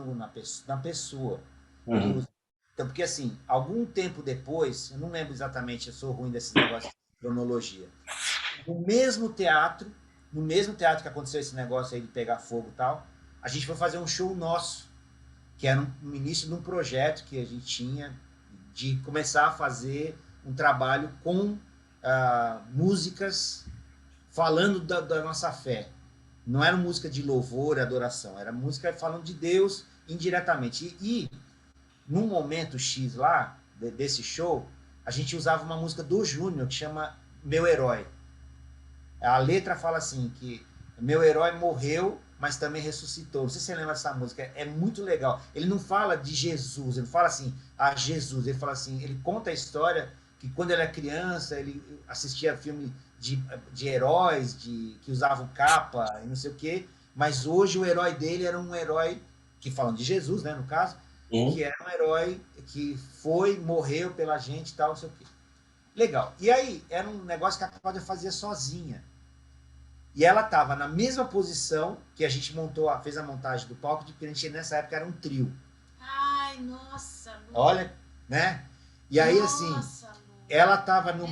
na pessoa. Uhum. Então, porque assim, algum tempo depois, eu não lembro exatamente, eu sou ruim desses negócios de cronologia, no mesmo teatro que aconteceu esse negócio aí de pegar fogo e tal, a gente foi fazer um show nosso, que era no início de um projeto que a gente tinha de começar a fazer um trabalho com músicas falando da nossa fé. Não era música de louvor e adoração, era música falando de Deus indiretamente. E num momento X lá, desse show, a gente usava uma música do Júnior que chama Meu Herói. A letra fala assim, que meu herói morreu, mas também ressuscitou. Não sei se você lembra dessa música, é muito legal. Ele não fala de Jesus, ele fala assim, Jesus, ele fala assim, ele conta a história que quando ele era criança, ele assistia filme de heróis, que usavam capa e não sei o quê, mas hoje o herói dele era um herói, que falam de Jesus, né, no caso, que era um herói que morreu pela gente e tal, não sei o quê. Legal. E aí, era um negócio que a Cláudia fazia sozinha. E ela estava na mesma posição que a gente fez a montagem do palco, porque a gente nessa época era um trio. Ai, nossa, Lu. Olha, né? E aí, nossa, assim, Lu. ela estava no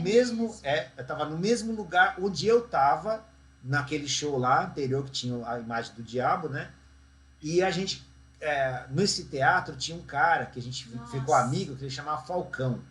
mesmo lugar onde eu estava, naquele show lá anterior, que tinha a imagem do diabo, né? E a gente, nesse teatro, tinha um cara que a gente ficou amigo, que ele chamava Falcão,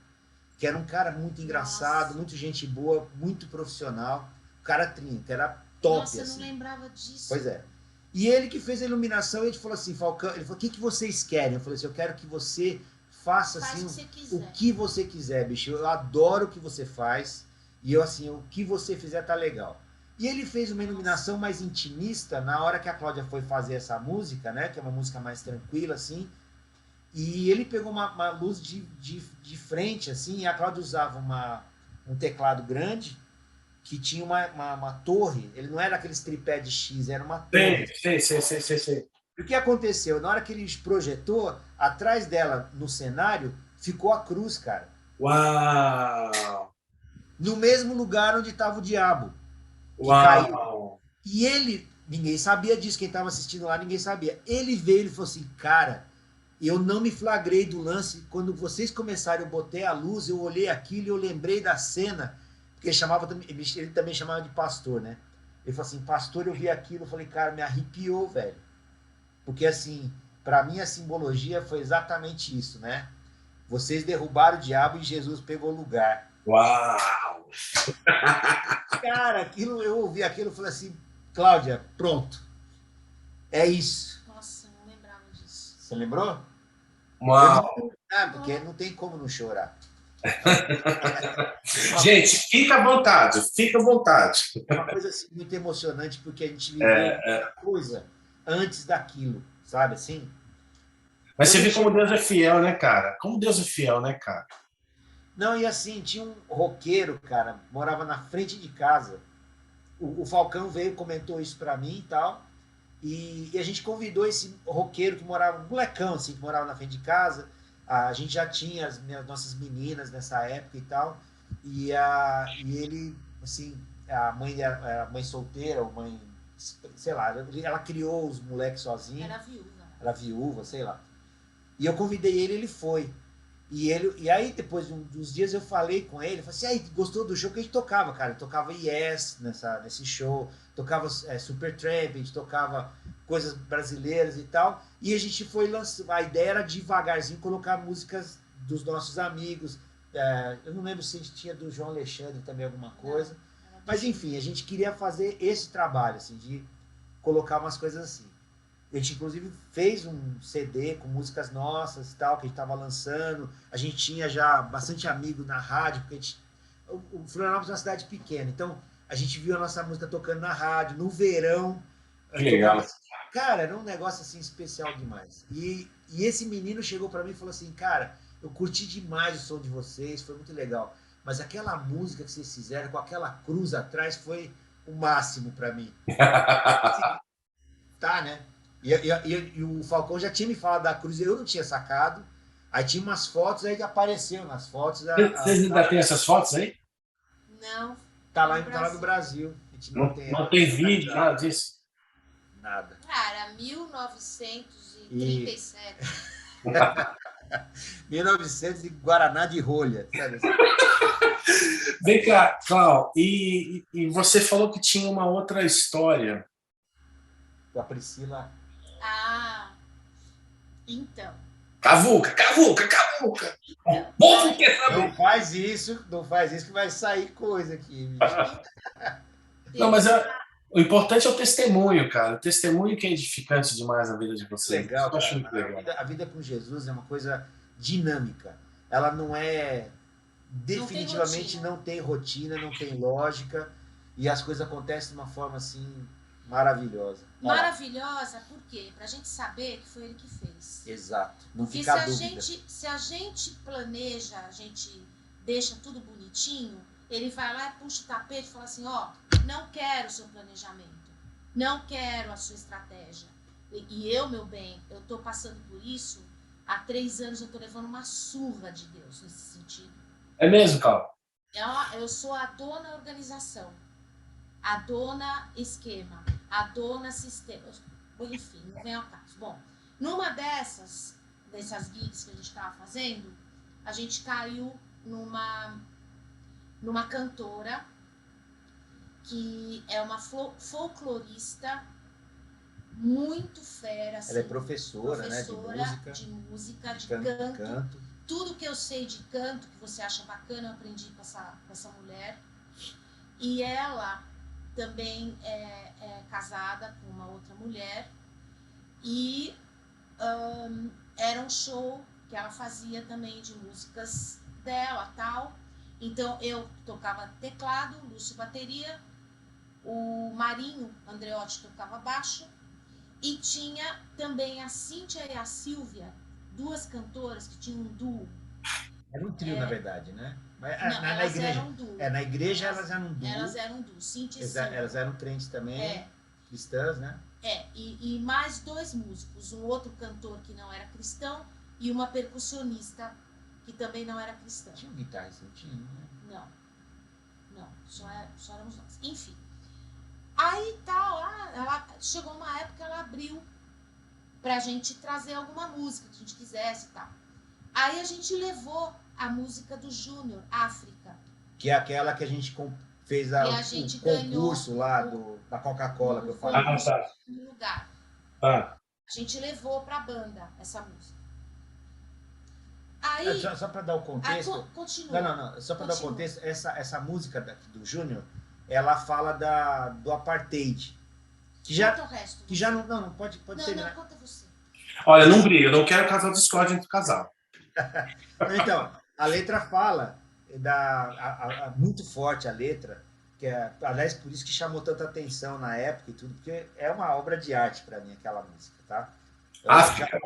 que era um cara muito engraçado, muito gente boa, muito profissional, o cara trinca, que era top. Nossa, assim. Eu não lembrava disso. Pois é. E ele que fez a iluminação, ele falou assim, Falcão, ele falou, o que vocês querem? Eu falei assim, eu quero que você faça assim, o que você quiser, bicho. Eu adoro o que você faz, e eu assim, o que você fizer tá legal. E ele fez uma iluminação mais intimista na hora que a Cláudia foi fazer essa música, né? Que é uma música mais tranquila, assim. E ele pegou uma luz de frente, assim, e a Cláudia usava um teclado grande que tinha uma torre. Ele não era aqueles tripé de X, era uma torre. Sei. E o que aconteceu? Na hora que ele projetou, atrás dela, no cenário, ficou a cruz, cara. Uau! No mesmo lugar onde estava o diabo. Que Uau! caiu. E ele, ninguém sabia disso, quem estava assistindo lá, ninguém sabia. Ele veio e falou assim, cara, eu não me flagrei do lance. Quando vocês começaram, eu botei a luz, eu olhei aquilo e eu lembrei da cena, porque ele também chamava de pastor, né? Ele falou assim, pastor, eu vi aquilo, eu falei, cara, me arrepiou, velho. Porque assim, para mim a simbologia foi exatamente isso, né? Vocês derrubaram o diabo e Jesus pegou o lugar. Uau! Cara, eu ouvi aquilo e falei assim, Cláudia, pronto. É isso. Nossa, eu não lembrava disso. Você lembrou? Uau! Porque não tem como não chorar. Gente, fica à vontade, fica à vontade. É uma coisa assim, muito emocionante, porque a gente viveu muita coisa antes daquilo, sabe assim? Mas você vê como Deus é fiel, né, cara? Como Deus é fiel, né, cara? Não, e assim, tinha um roqueiro, cara, morava na frente de casa. O Falcão veio, comentou isso pra mim e tal. E a gente convidou esse roqueiro que morava, um molecão, assim, que morava na frente de casa. A gente já tinha as nossas meninas nessa época e tal. E ele, assim, a mãe era mãe solteira, ou mãe, sei lá, ela criou os moleques sozinha. Era viúva. Era viúva, sei lá. E eu convidei ele foi. E aí, depois de uns dias, eu falei com ele, falei assim, aí, gostou do show que a gente tocava, cara? Eu tocava Yes nesse show, tocava Supertramp, a gente tocava coisas brasileiras e tal, e a gente foi lançando, a ideia era devagarzinho colocar músicas dos nossos amigos, eu não lembro se a gente tinha do João Alexandre também alguma coisa, mas enfim, a gente queria fazer esse trabalho, assim, de colocar umas coisas assim. A gente, inclusive, fez um CD com músicas nossas e tal, que a gente estava lançando. A gente tinha já bastante amigo na rádio, porque o Florianópolis é uma cidade pequena. Então, a gente viu a nossa música tocando na rádio, no verão. Que legal. Cara, era um negócio assim especial demais. E esse menino chegou para mim e falou assim, cara, eu curti demais o som de vocês, foi muito legal. Mas aquela música que vocês fizeram, com aquela cruz atrás, foi o máximo para mim. Assim, tá, né? E o Falcão já tinha me falado da cruz, eu não tinha sacado. Aí tinha umas fotos, aí apareceu nas fotos. Vocês ainda têm essas fotos aí? Não. Tá lá no Brasil. A gente não tem vídeo, nada disso? Nada. Cara, 1937. 1900 e Guaraná de rolha, sabe assim? Vem cá, Clau, e você falou que tinha uma outra história. A Priscila. Ah, então. Cavuca! Então, Povo quer saber. Não faz isso que vai sair coisa aqui, bicho. Não, mas o importante é o testemunho, cara. O testemunho que é edificante demais na vida de vocês. Legal, Eu acho muito legal. A vida com Jesus é uma coisa dinâmica. Ela não é... Definitivamente não tem rotina, não tem lógica. E as coisas acontecem de uma forma assim... maravilhosa. Maravilhosa, por quê? Pra gente saber que foi ele que fez. Exato. Não Porque fica a dúvida. se a gente planeja, a gente deixa tudo bonitinho, ele vai lá e puxa o tapete e fala assim, ó, não quero o seu planejamento, não quero a sua estratégia. E eu, meu bem, eu tô passando por isso, há 3 anos eu tô levando uma surra de Deus nesse sentido. É mesmo, Clau? Eu sou a dona organização, a dona esquema, a dona sistema, enfim, não vem ao caso. Bom, numa dessas gigs que a gente estava fazendo, a gente caiu numa cantora que é uma folclorista muito fera. Assim, ela é professora, né, de música, de canto. Tudo que eu sei de canto, que você acha bacana, eu aprendi com essa mulher. E ela também é casada com uma outra mulher. E era um show que ela fazia também de músicas dela, tal. Então, eu tocava teclado, Lúcio bateria, o Marinho Andreotti tocava baixo, e tinha também a Cíntia e a Sílvia, 2 cantoras que tinham um duo. Era um trio, na verdade, né? Mas, não, na elas igreja, eram duo. na igreja elas eram duo. Elas eram duo, Cíntia e Sílvia. Elas eram crentes também, cristãs, né? E mais 2 músicos, um outro cantor que não era cristão e uma percussionista que também não era cristã. Tinha um guitarrista, não tinha, né? Não, só éramos nós. Enfim. Aí tal, ela chegou uma época que ela abriu pra gente trazer alguma música que a gente quisesse e tal. Aí a gente levou a música do Júnior, África. Que é aquela que a gente fez o concurso lá da Coca-Cola, que eu falei. No lugar. A gente levou pra banda essa música. Aí, só para dar o contexto. Continua. Não. Só para dar o contexto, essa música do Júnior, ela fala do apartheid. Conta o resto. Que já não pode terminar. Não, conta você. Olha, não briga, eu não quero casal discórdia entre o casal. Então, a letra fala muito forte a letra, que aliás, por isso que chamou tanta atenção na época e tudo, porque é uma obra de arte para mim aquela música, tá? África.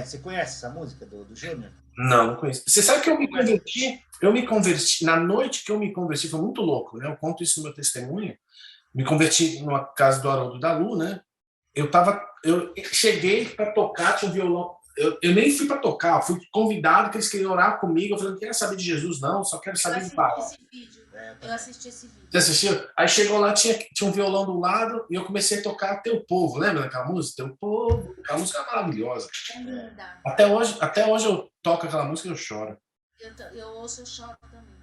Você conhece essa música do Júnior? Não conheço. Você sabe que eu me converti, na noite que eu me converti, foi muito louco, né? Eu conto isso no meu testemunho. Me converti numa casa do Haroldo da Lu, né? Eu cheguei para tocar, tinha um violão. Eu nem fui para tocar, eu fui convidado que eles queriam orar comigo. Eu falei, não quero saber de Jesus, não, só quero saber de palavra. Eu assisti esse vídeo. Você assistiu? Aí chegou lá, tinha um violão do lado e eu comecei a tocar Teu Povo. Lembra daquela música? Teu Povo. Aquela música é maravilhosa. É linda. Até hoje eu toco aquela música e eu choro. Eu ouço, eu choro também.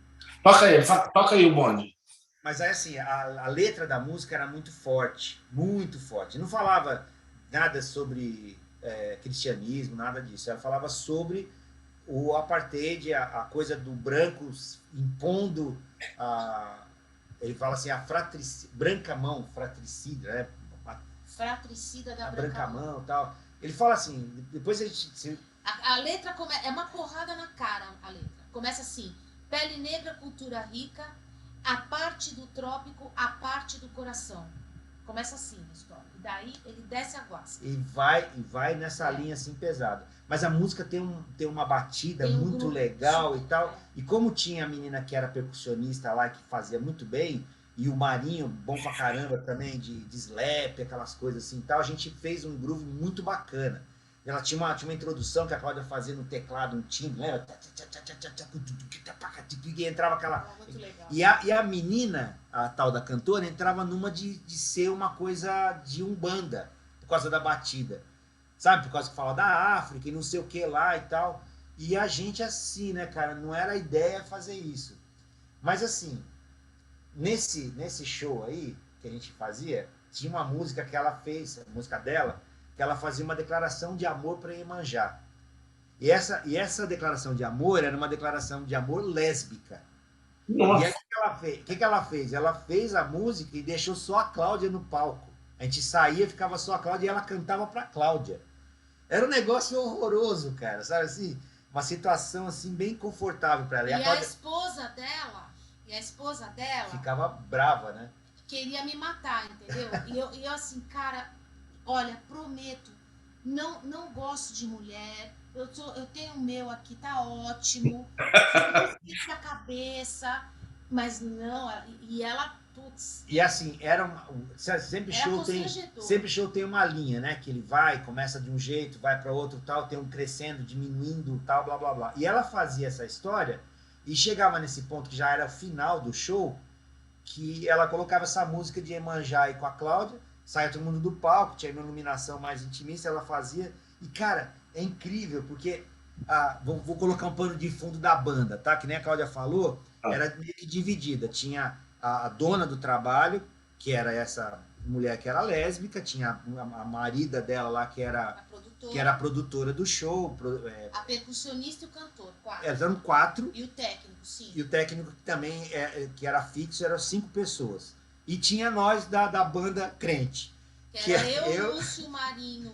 Toca aí o bonde. Mas aí, assim, a letra da música era muito forte, muito forte. Não falava nada sobre cristianismo, nada disso. Ela falava sobre o apartheid, a coisa do branco impondo ele fala assim, branca mão, fratricida, né? Fratricida da a branca mão e tal. Ele fala assim, depois a gente... A letra é uma porrada na cara, a letra. Começa assim, pele negra, cultura rica, a parte do trópico, a parte do coração. Começa assim a história. E daí ele desce a guasca. E vai nessa linha assim pesada. Mas a música tem uma batida muito legal e tal. E como tinha a menina que era percussionista lá, que fazia muito bem, e o Marinho, bom pra caramba também, de slap, aquelas coisas assim e tal, a gente fez um groove muito bacana. Ela tinha uma introdução que a Cláudia fazia no teclado, um timbre, né? E entrava aquela... Muito legal. E a menina, a tal da cantora, entrava numa de ser uma coisa de umbanda, por causa da batida. Sabe? Por causa que fala da África e não sei o que lá e tal. E a gente assim, né, cara? Não era a ideia fazer isso. Mas assim, nesse show aí que a gente fazia, tinha uma música que ela fez, a música dela, que ela fazia uma declaração de amor para Iemanjá. E essa declaração de amor era uma declaração de amor lésbica. Nossa. E aí o que ela fez? Ela fez a música e deixou só a Cláudia no palco. A gente saía, ficava só a Cláudia e ela cantava pra Cláudia. Era um negócio horroroso, cara, sabe assim? Uma situação assim bem confortável para ela. E a Cláudia esposa dela ficava brava, né? queria me matar, entendeu? E eu assim, cara, olha, prometo, não gosto de mulher, eu tenho o meu aqui, tá ótimo, fica a cabeça, mas não, e ela, putz. E assim, sempre show tem uma linha, né? Que ele começa de um jeito, vai para outro tal, tem um crescendo, diminuindo, tal, blá, blá, blá. E ela fazia essa história e chegava nesse ponto que já era o final do show, que ela colocava essa música de Iemanjá aí com a Cláudia, saia todo mundo do palco, tinha uma iluminação mais intimista, ela fazia. E, cara, é incrível, porque vou colocar um pano de fundo da banda, tá? Que nem a Cláudia falou, era meio que dividida. Tinha a dona do trabalho, que era essa mulher que era lésbica, tinha a marida dela lá, que era a produtora do show. A percussionista e o cantor, 4. Eram 4. E o técnico, 5. E o técnico também, que era fixo, eram 5 pessoas. E tinha nós da banda crente. Que era eu, Lúcio, o Marinho,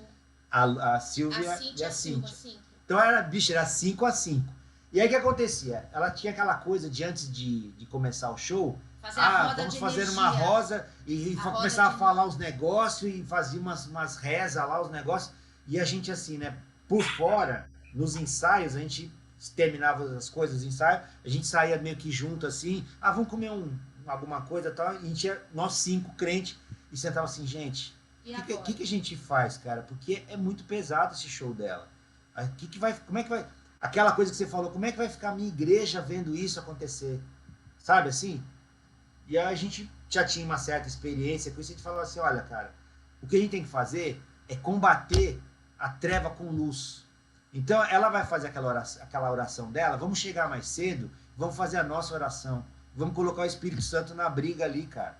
a Silvia e a Cíntia. Então era 5-5. E aí o que acontecia? Ela tinha aquela coisa de antes de começar o show, vamos fazer uma rosa e começar a falar os negócios e fazia umas rezas lá, os negócios. E a gente assim, né, por fora, nos ensaios, a gente terminava as coisas, os ensaios, a gente saía meio que junto assim, vamos comer alguma coisa e tal, e a gente ia, nós 5 crentes, e sentava assim, gente, o que a gente faz, cara? Porque é muito pesado esse show dela. Como é que vai... Aquela coisa que você falou, como é que vai ficar a minha igreja vendo isso acontecer? Sabe assim? E aí a gente já tinha uma certa experiência com isso, a gente falou assim, olha, cara, o que a gente tem que fazer é combater a treva com luz. Então ela vai fazer aquela oração dela, vamos chegar mais cedo, vamos fazer a nossa oração, vamos colocar o Espírito Santo na briga ali, cara.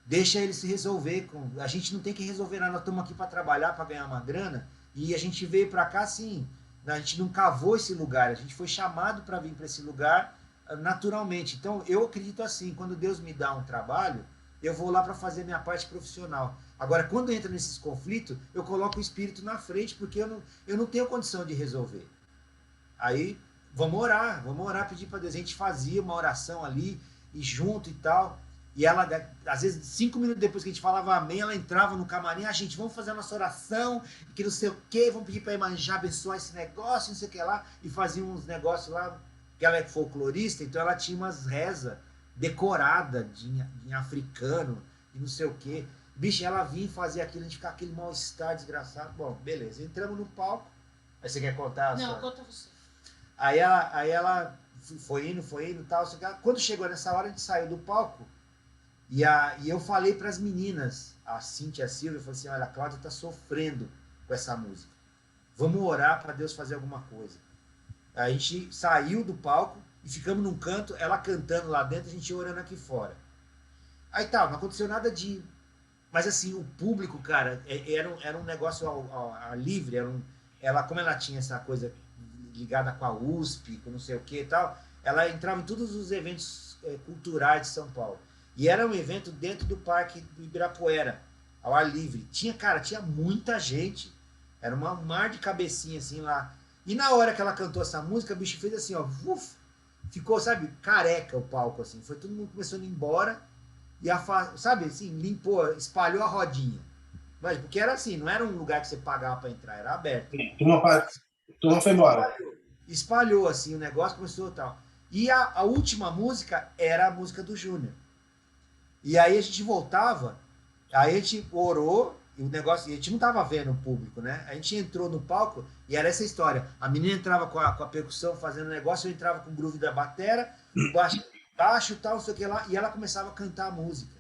Deixa ele se resolver. A gente não tem que resolver nada, nós estamos aqui para trabalhar, para ganhar uma grana, e a gente veio para cá assim, a gente não cavou esse lugar, a gente foi chamado para vir para esse lugar naturalmente. Então eu acredito assim, quando Deus me dá um trabalho, eu vou lá para fazer minha parte profissional. Agora, quando entra nesses conflitos, eu coloco o Espírito na frente, porque eu não tenho condição de resolver. Aí, vamos orar, pedir para Deus. A gente fazia uma oração ali, e junto e tal, e ela, às vezes, 5 minutos depois que a gente falava amém, ela entrava no camarim, gente, vamos fazer a nossa oração, que não sei o quê, vamos pedir para a Iemanjá abençoar esse negócio, não sei o que lá, e fazia uns negócios lá, que ela é folclorista, então ela tinha umas rezas decoradas em africano, e não sei o quê. Bicho, ela vinha e fazia aquilo, a gente ficava aquele mal-estar desgraçado. Bom, beleza, entramos no palco. Aí você quer contar? Não, conta você. Aí ela foi indo e tal. Quando chegou nessa hora, a gente saiu do palco e eu falei para as meninas, a Cíntia e a Silvia, eu falei assim, olha, a Cláudia está sofrendo com essa música. Vamos orar para Deus fazer alguma coisa. A gente saiu do palco e ficamos num canto, ela cantando lá dentro, a gente orando aqui fora. Aí tá, não aconteceu nada de... Mas assim, o público, cara, era um negócio ao livre, como ela tinha essa coisa ligada com a USP, com não sei o que e tal, ela entrava em todos os eventos culturais de São Paulo. E era um evento dentro do Parque do Ibirapuera, ao ar livre. Tinha muita gente. Era um mar de cabecinha assim lá. E na hora que ela cantou essa música, o bicho fez assim, ó, ficou, sabe, careca o palco, assim. Foi todo mundo começando a ir embora e sabe, assim, limpou, espalhou a rodinha. Mas porque era assim, não era um lugar que você pagava para entrar, era aberto. Turma foi embora. Espalhou assim, o negócio começou tal. E a última música era a música do Júnior. E aí a gente voltava, aí a gente orou, e o negócio, e a gente não tava vendo o público, né? A gente entrou no palco e era essa história. A menina entrava com a percussão fazendo negócio, eu entrava com o groove da batera, baixo tal, não sei o que lá, e ela começava a cantar a música.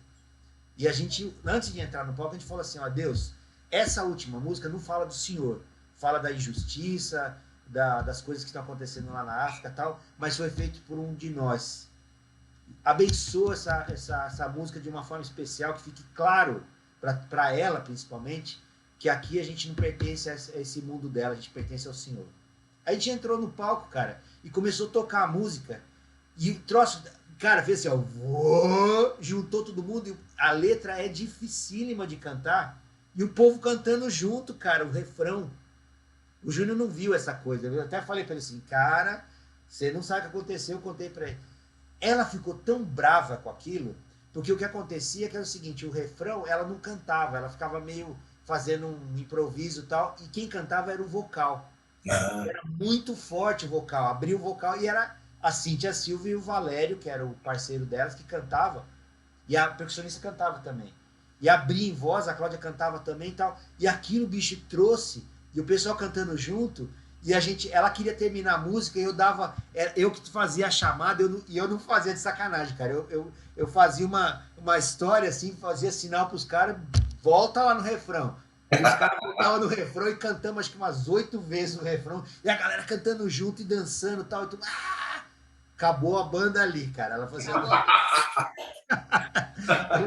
E a gente, antes de entrar no palco, a gente falou assim, ó, Deus, essa última música não fala do Senhor, fala da injustiça, das coisas que estão acontecendo lá na África e tal, mas foi feito por um de nós. Abençoa essa música de uma forma especial, que fique claro para ela, principalmente, que aqui a gente não pertence a esse mundo dela, a gente pertence ao Senhor. Aí a gente entrou no palco, cara, e começou a tocar a música, e o troço, cara, fez assim, ó, juntou todo mundo, e a letra é dificílima de cantar, e o povo cantando junto, cara, o refrão. O Júnior não viu essa coisa, eu até falei para ele assim, cara, você não sabe o que aconteceu, eu contei para ele. Ela ficou tão brava com aquilo, porque o que acontecia que era o seguinte, o refrão, ela não cantava, ela ficava meio fazendo um improviso e tal, e quem cantava era o vocal. Era muito forte o vocal, abria o vocal, e era a Cíntia, a Silvia e o Valério, que era o parceiro delas, que cantava, e a percussionista cantava também. E abria em voz, a Cláudia cantava também e tal, e aquilo o bicho trouxe, e o pessoal cantando junto, e ela queria terminar a música e eu que fazia a chamada, e eu não fazia de sacanagem, cara. Eu fazia uma história assim, fazia sinal pros caras, volta lá no refrão. E os caras voltavam no refrão e cantamos acho que umas 8 vezes no refrão, e a galera cantando junto e dançando e tal, e tudo. Acabou a banda ali, cara. Ela falou assim,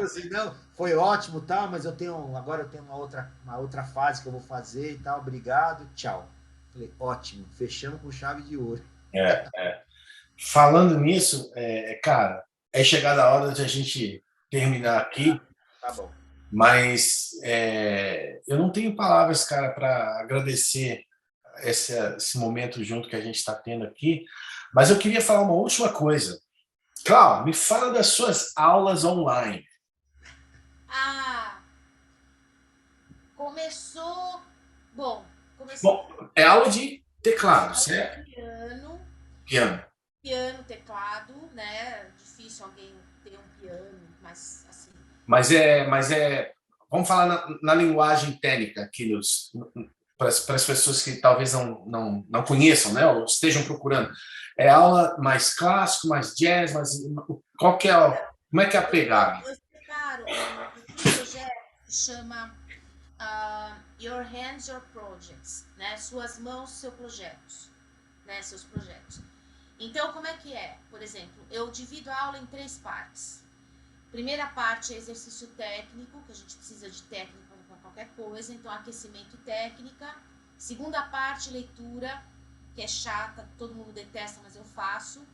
assim, não, foi ótimo, tal, mas agora eu tenho uma outra fase que eu vou fazer e tal, obrigado, tchau. Falei, ótimo, fechamos com chave de ouro. Falando nisso, cara, é chegada a hora de a gente terminar aqui. Tá bom. Mas eu não tenho palavras, cara, para agradecer esse momento junto que a gente está tendo aqui. Mas eu queria falar uma última coisa. Cláudio, me fala das suas aulas online. Começou... Bom, é aula de teclado, certo? Piano, teclado, né? Difícil alguém ter um piano, mas assim... Mas vamos falar na linguagem técnica aqui, para as pessoas que talvez não conheçam, né, ou estejam procurando. É aula mais clássico, mais jazz, como é que é a pegada? Eu separo um projeto que chama Your Hands, Your Projects, né? Suas mãos, seus projetos, né? Seus projetos. Então, como é que é? Por exemplo, eu divido a aula em 3 partes. Primeira parte é exercício técnico, que a gente precisa de técnica para qualquer coisa, então aquecimento e técnica. Segunda parte, leitura, que é chata, todo mundo detesta, mas eu faço.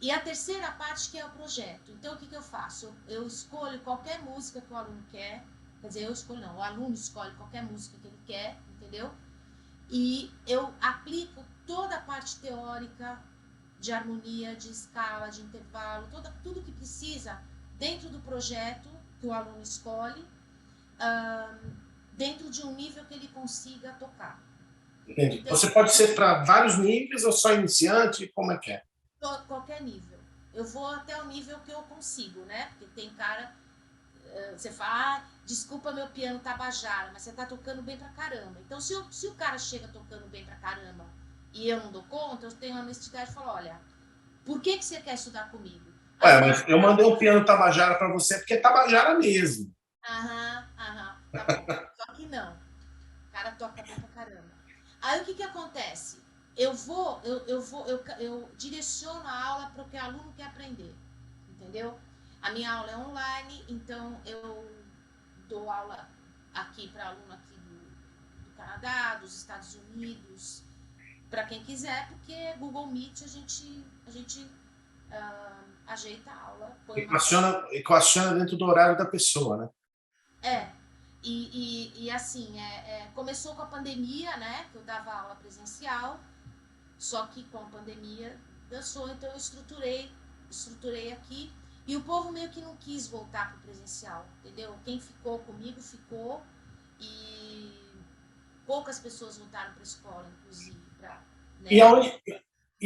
E a terceira parte, que é o projeto. Então, o que eu faço? Eu escolho qualquer música que o aluno quer, quer dizer, o aluno escolhe qualquer música que ele quer, entendeu? E eu aplico toda a parte teórica, de harmonia, de escala, de intervalo, tudo que precisa dentro do projeto que o aluno escolhe, dentro de um nível que ele consiga tocar. Entendi. Então, você pode ser para vários níveis ou só iniciante? Como é que é? Qualquer nível. Eu vou até o nível que eu consigo, né? Porque tem cara... Você fala, desculpa, meu piano tabajara, mas você tá tocando bem pra caramba. Então, se o cara chega tocando bem pra caramba e eu não dou conta, eu tenho a honestidade de falar, olha, Por que você quer estudar comigo? Ué, mas eu mandei o piano Tabajara para você porque é Tabajara mesmo. Aham, tá bom. Só que não. O cara toca bem pra caramba. Aí o que acontece? Eu direciono a aula para o que o aluno quer aprender, entendeu? A minha aula é online, então eu dou aula aqui para aluno aqui do Canadá, dos Estados Unidos, para quem quiser, porque Google Meet a gente ajeita a aula. Equaciona dentro do horário da pessoa, né? E assim, começou com a pandemia, né? Que eu dava aula presencial, só que com a pandemia dançou, então eu estruturei aqui. E o povo meio que não quis voltar para o presencial, entendeu? Quem ficou comigo, ficou. E poucas pessoas voltaram para a escola, inclusive. Né? E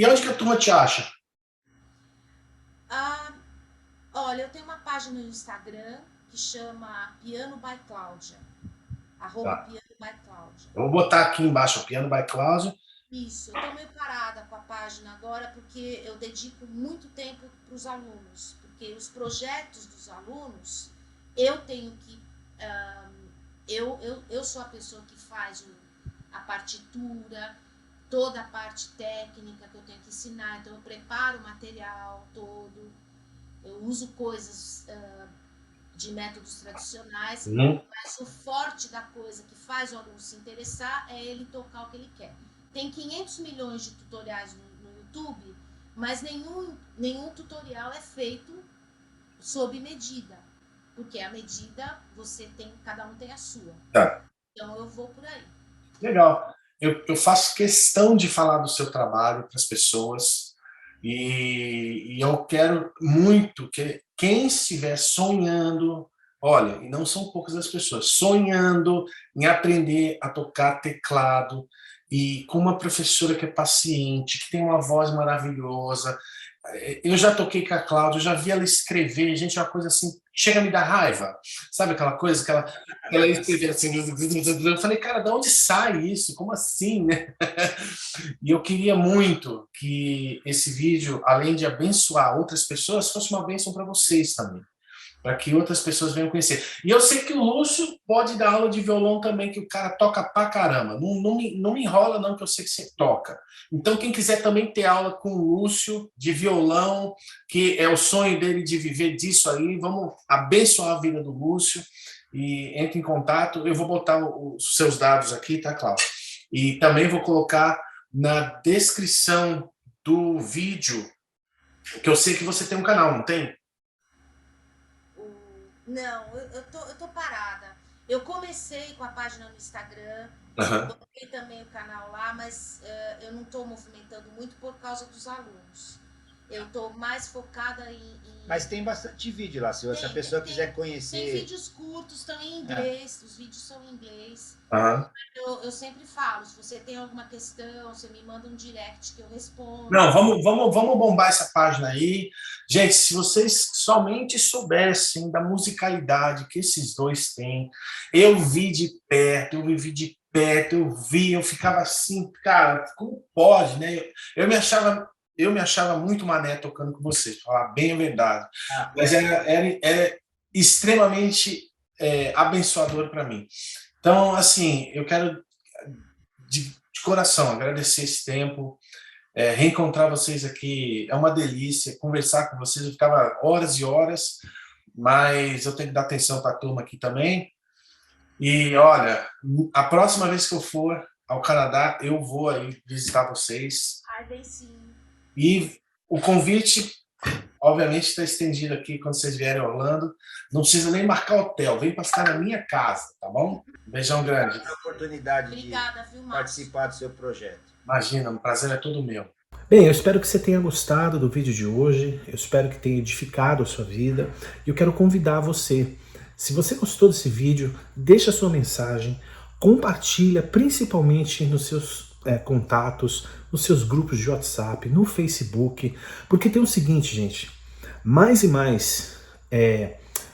onde que a turma te acha? Olha, eu tenho uma página no Instagram que chama Piano by Cláudia. @Piano by Cláudia. Eu vou botar aqui embaixo, Piano by Cláudia. Isso, eu tô meio parada com a página agora porque eu dedico muito tempo para os alunos, porque os projetos dos alunos, eu tenho que... eu sou a pessoa que faz a partitura, toda a parte técnica que eu tenho que ensinar, então eu preparo o material todo, eu uso coisas de métodos tradicionais, mas o forte da coisa que faz o aluno se interessar é ele tocar o que ele quer. Tem 500 milhões de tutoriais no YouTube, mas nenhum tutorial é feito sob medida, porque a medida cada um tem a sua. Tá. Então eu vou por aí. Legal. Eu faço questão de falar do seu trabalho para as pessoas e eu quero muito que quem estiver sonhando, olha, e não são poucas as pessoas, sonhando em aprender a tocar teclado e com uma professora que é paciente, que tem uma voz maravilhosa. Eu já toquei com a Cláudia, eu já vi ela escrever, gente, é uma coisa assim, chega a me dar raiva, sabe aquela coisa que ela escrevia assim, eu falei, cara, de onde sai isso? Como assim, né? E eu queria muito que esse vídeo, além de abençoar outras pessoas, fosse uma bênção para vocês também, para que outras pessoas venham conhecer. E eu sei que o Lúcio pode dar aula de violão também, que o cara toca pra caramba. Não me enrola não, que eu sei que você toca. Então, quem quiser também ter aula com o Lúcio de violão, que é o sonho dele de viver disso aí, vamos abençoar a vida do Lúcio e entre em contato. Eu vou botar os seus dados aqui, tá, Cláudio? E também vou colocar na descrição do vídeo, que eu sei que você tem um canal, não tem? Não, eu tô parada. Eu comecei com a página no Instagram, coloquei também o canal lá, mas eu não estou movimentando muito por causa dos alunos. Eu estou mais focada em... Mas tem bastante vídeo lá, se a pessoa quiser conhecer... Tem vídeos curtos, estão em inglês, os vídeos são em inglês. Eu sempre falo, se você tem alguma questão, você me manda um direct que eu respondo. Não, vamos bombar essa página aí. Gente, se vocês somente soubessem da musicalidade que esses dois têm, eu vi de perto, eu ficava assim, cara, como pode, né? Eu me achava muito mané tocando com vocês, pra falar bem a verdade. Mas era extremamente abençoador para mim. Então, assim, eu quero de coração agradecer esse tempo, reencontrar vocês aqui é uma delícia, conversar com vocês, eu ficava horas e horas, mas eu tenho que dar atenção para a turma aqui também. E, olha, a próxima vez que eu for ao Canadá, eu vou aí visitar vocês. Ai, bem sim. E o convite, obviamente, está estendido aqui quando vocês vierem a Orlando. Não precisa nem marcar hotel, vem para ficar na minha casa, tá bom? Beijão grande. A oportunidade Obrigada, de participar do seu projeto. Imagina, o prazer é todo meu. Bem, eu espero que você tenha gostado do vídeo de hoje, eu espero que tenha edificado a sua vida, e eu quero convidar você, se você gostou desse vídeo, deixa a sua mensagem, compartilha principalmente nos seus contatos, nos seus grupos de WhatsApp, no Facebook, porque tem o seguinte, gente, mais e mais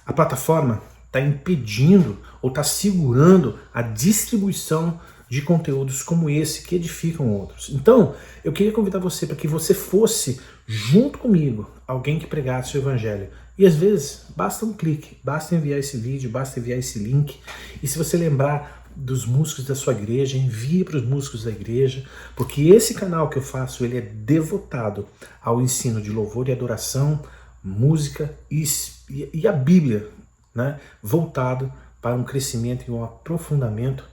a plataforma está impedindo ou está segurando a distribuição de conteúdos como esse que edificam outros. Então, eu queria convidar você para que você fosse, junto comigo, alguém que pregasse o evangelho. E às vezes, basta um clique, basta enviar esse vídeo, basta enviar esse link. E se você lembrar dos músicos da sua igreja, envie para os músicos da igreja, porque esse canal que eu faço, ele é devotado ao ensino de louvor e adoração, música e a Bíblia, né, voltado para um crescimento e um aprofundamento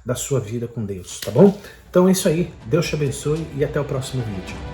da sua vida com Deus, tá bom? Então é isso aí, Deus te abençoe e até o próximo vídeo.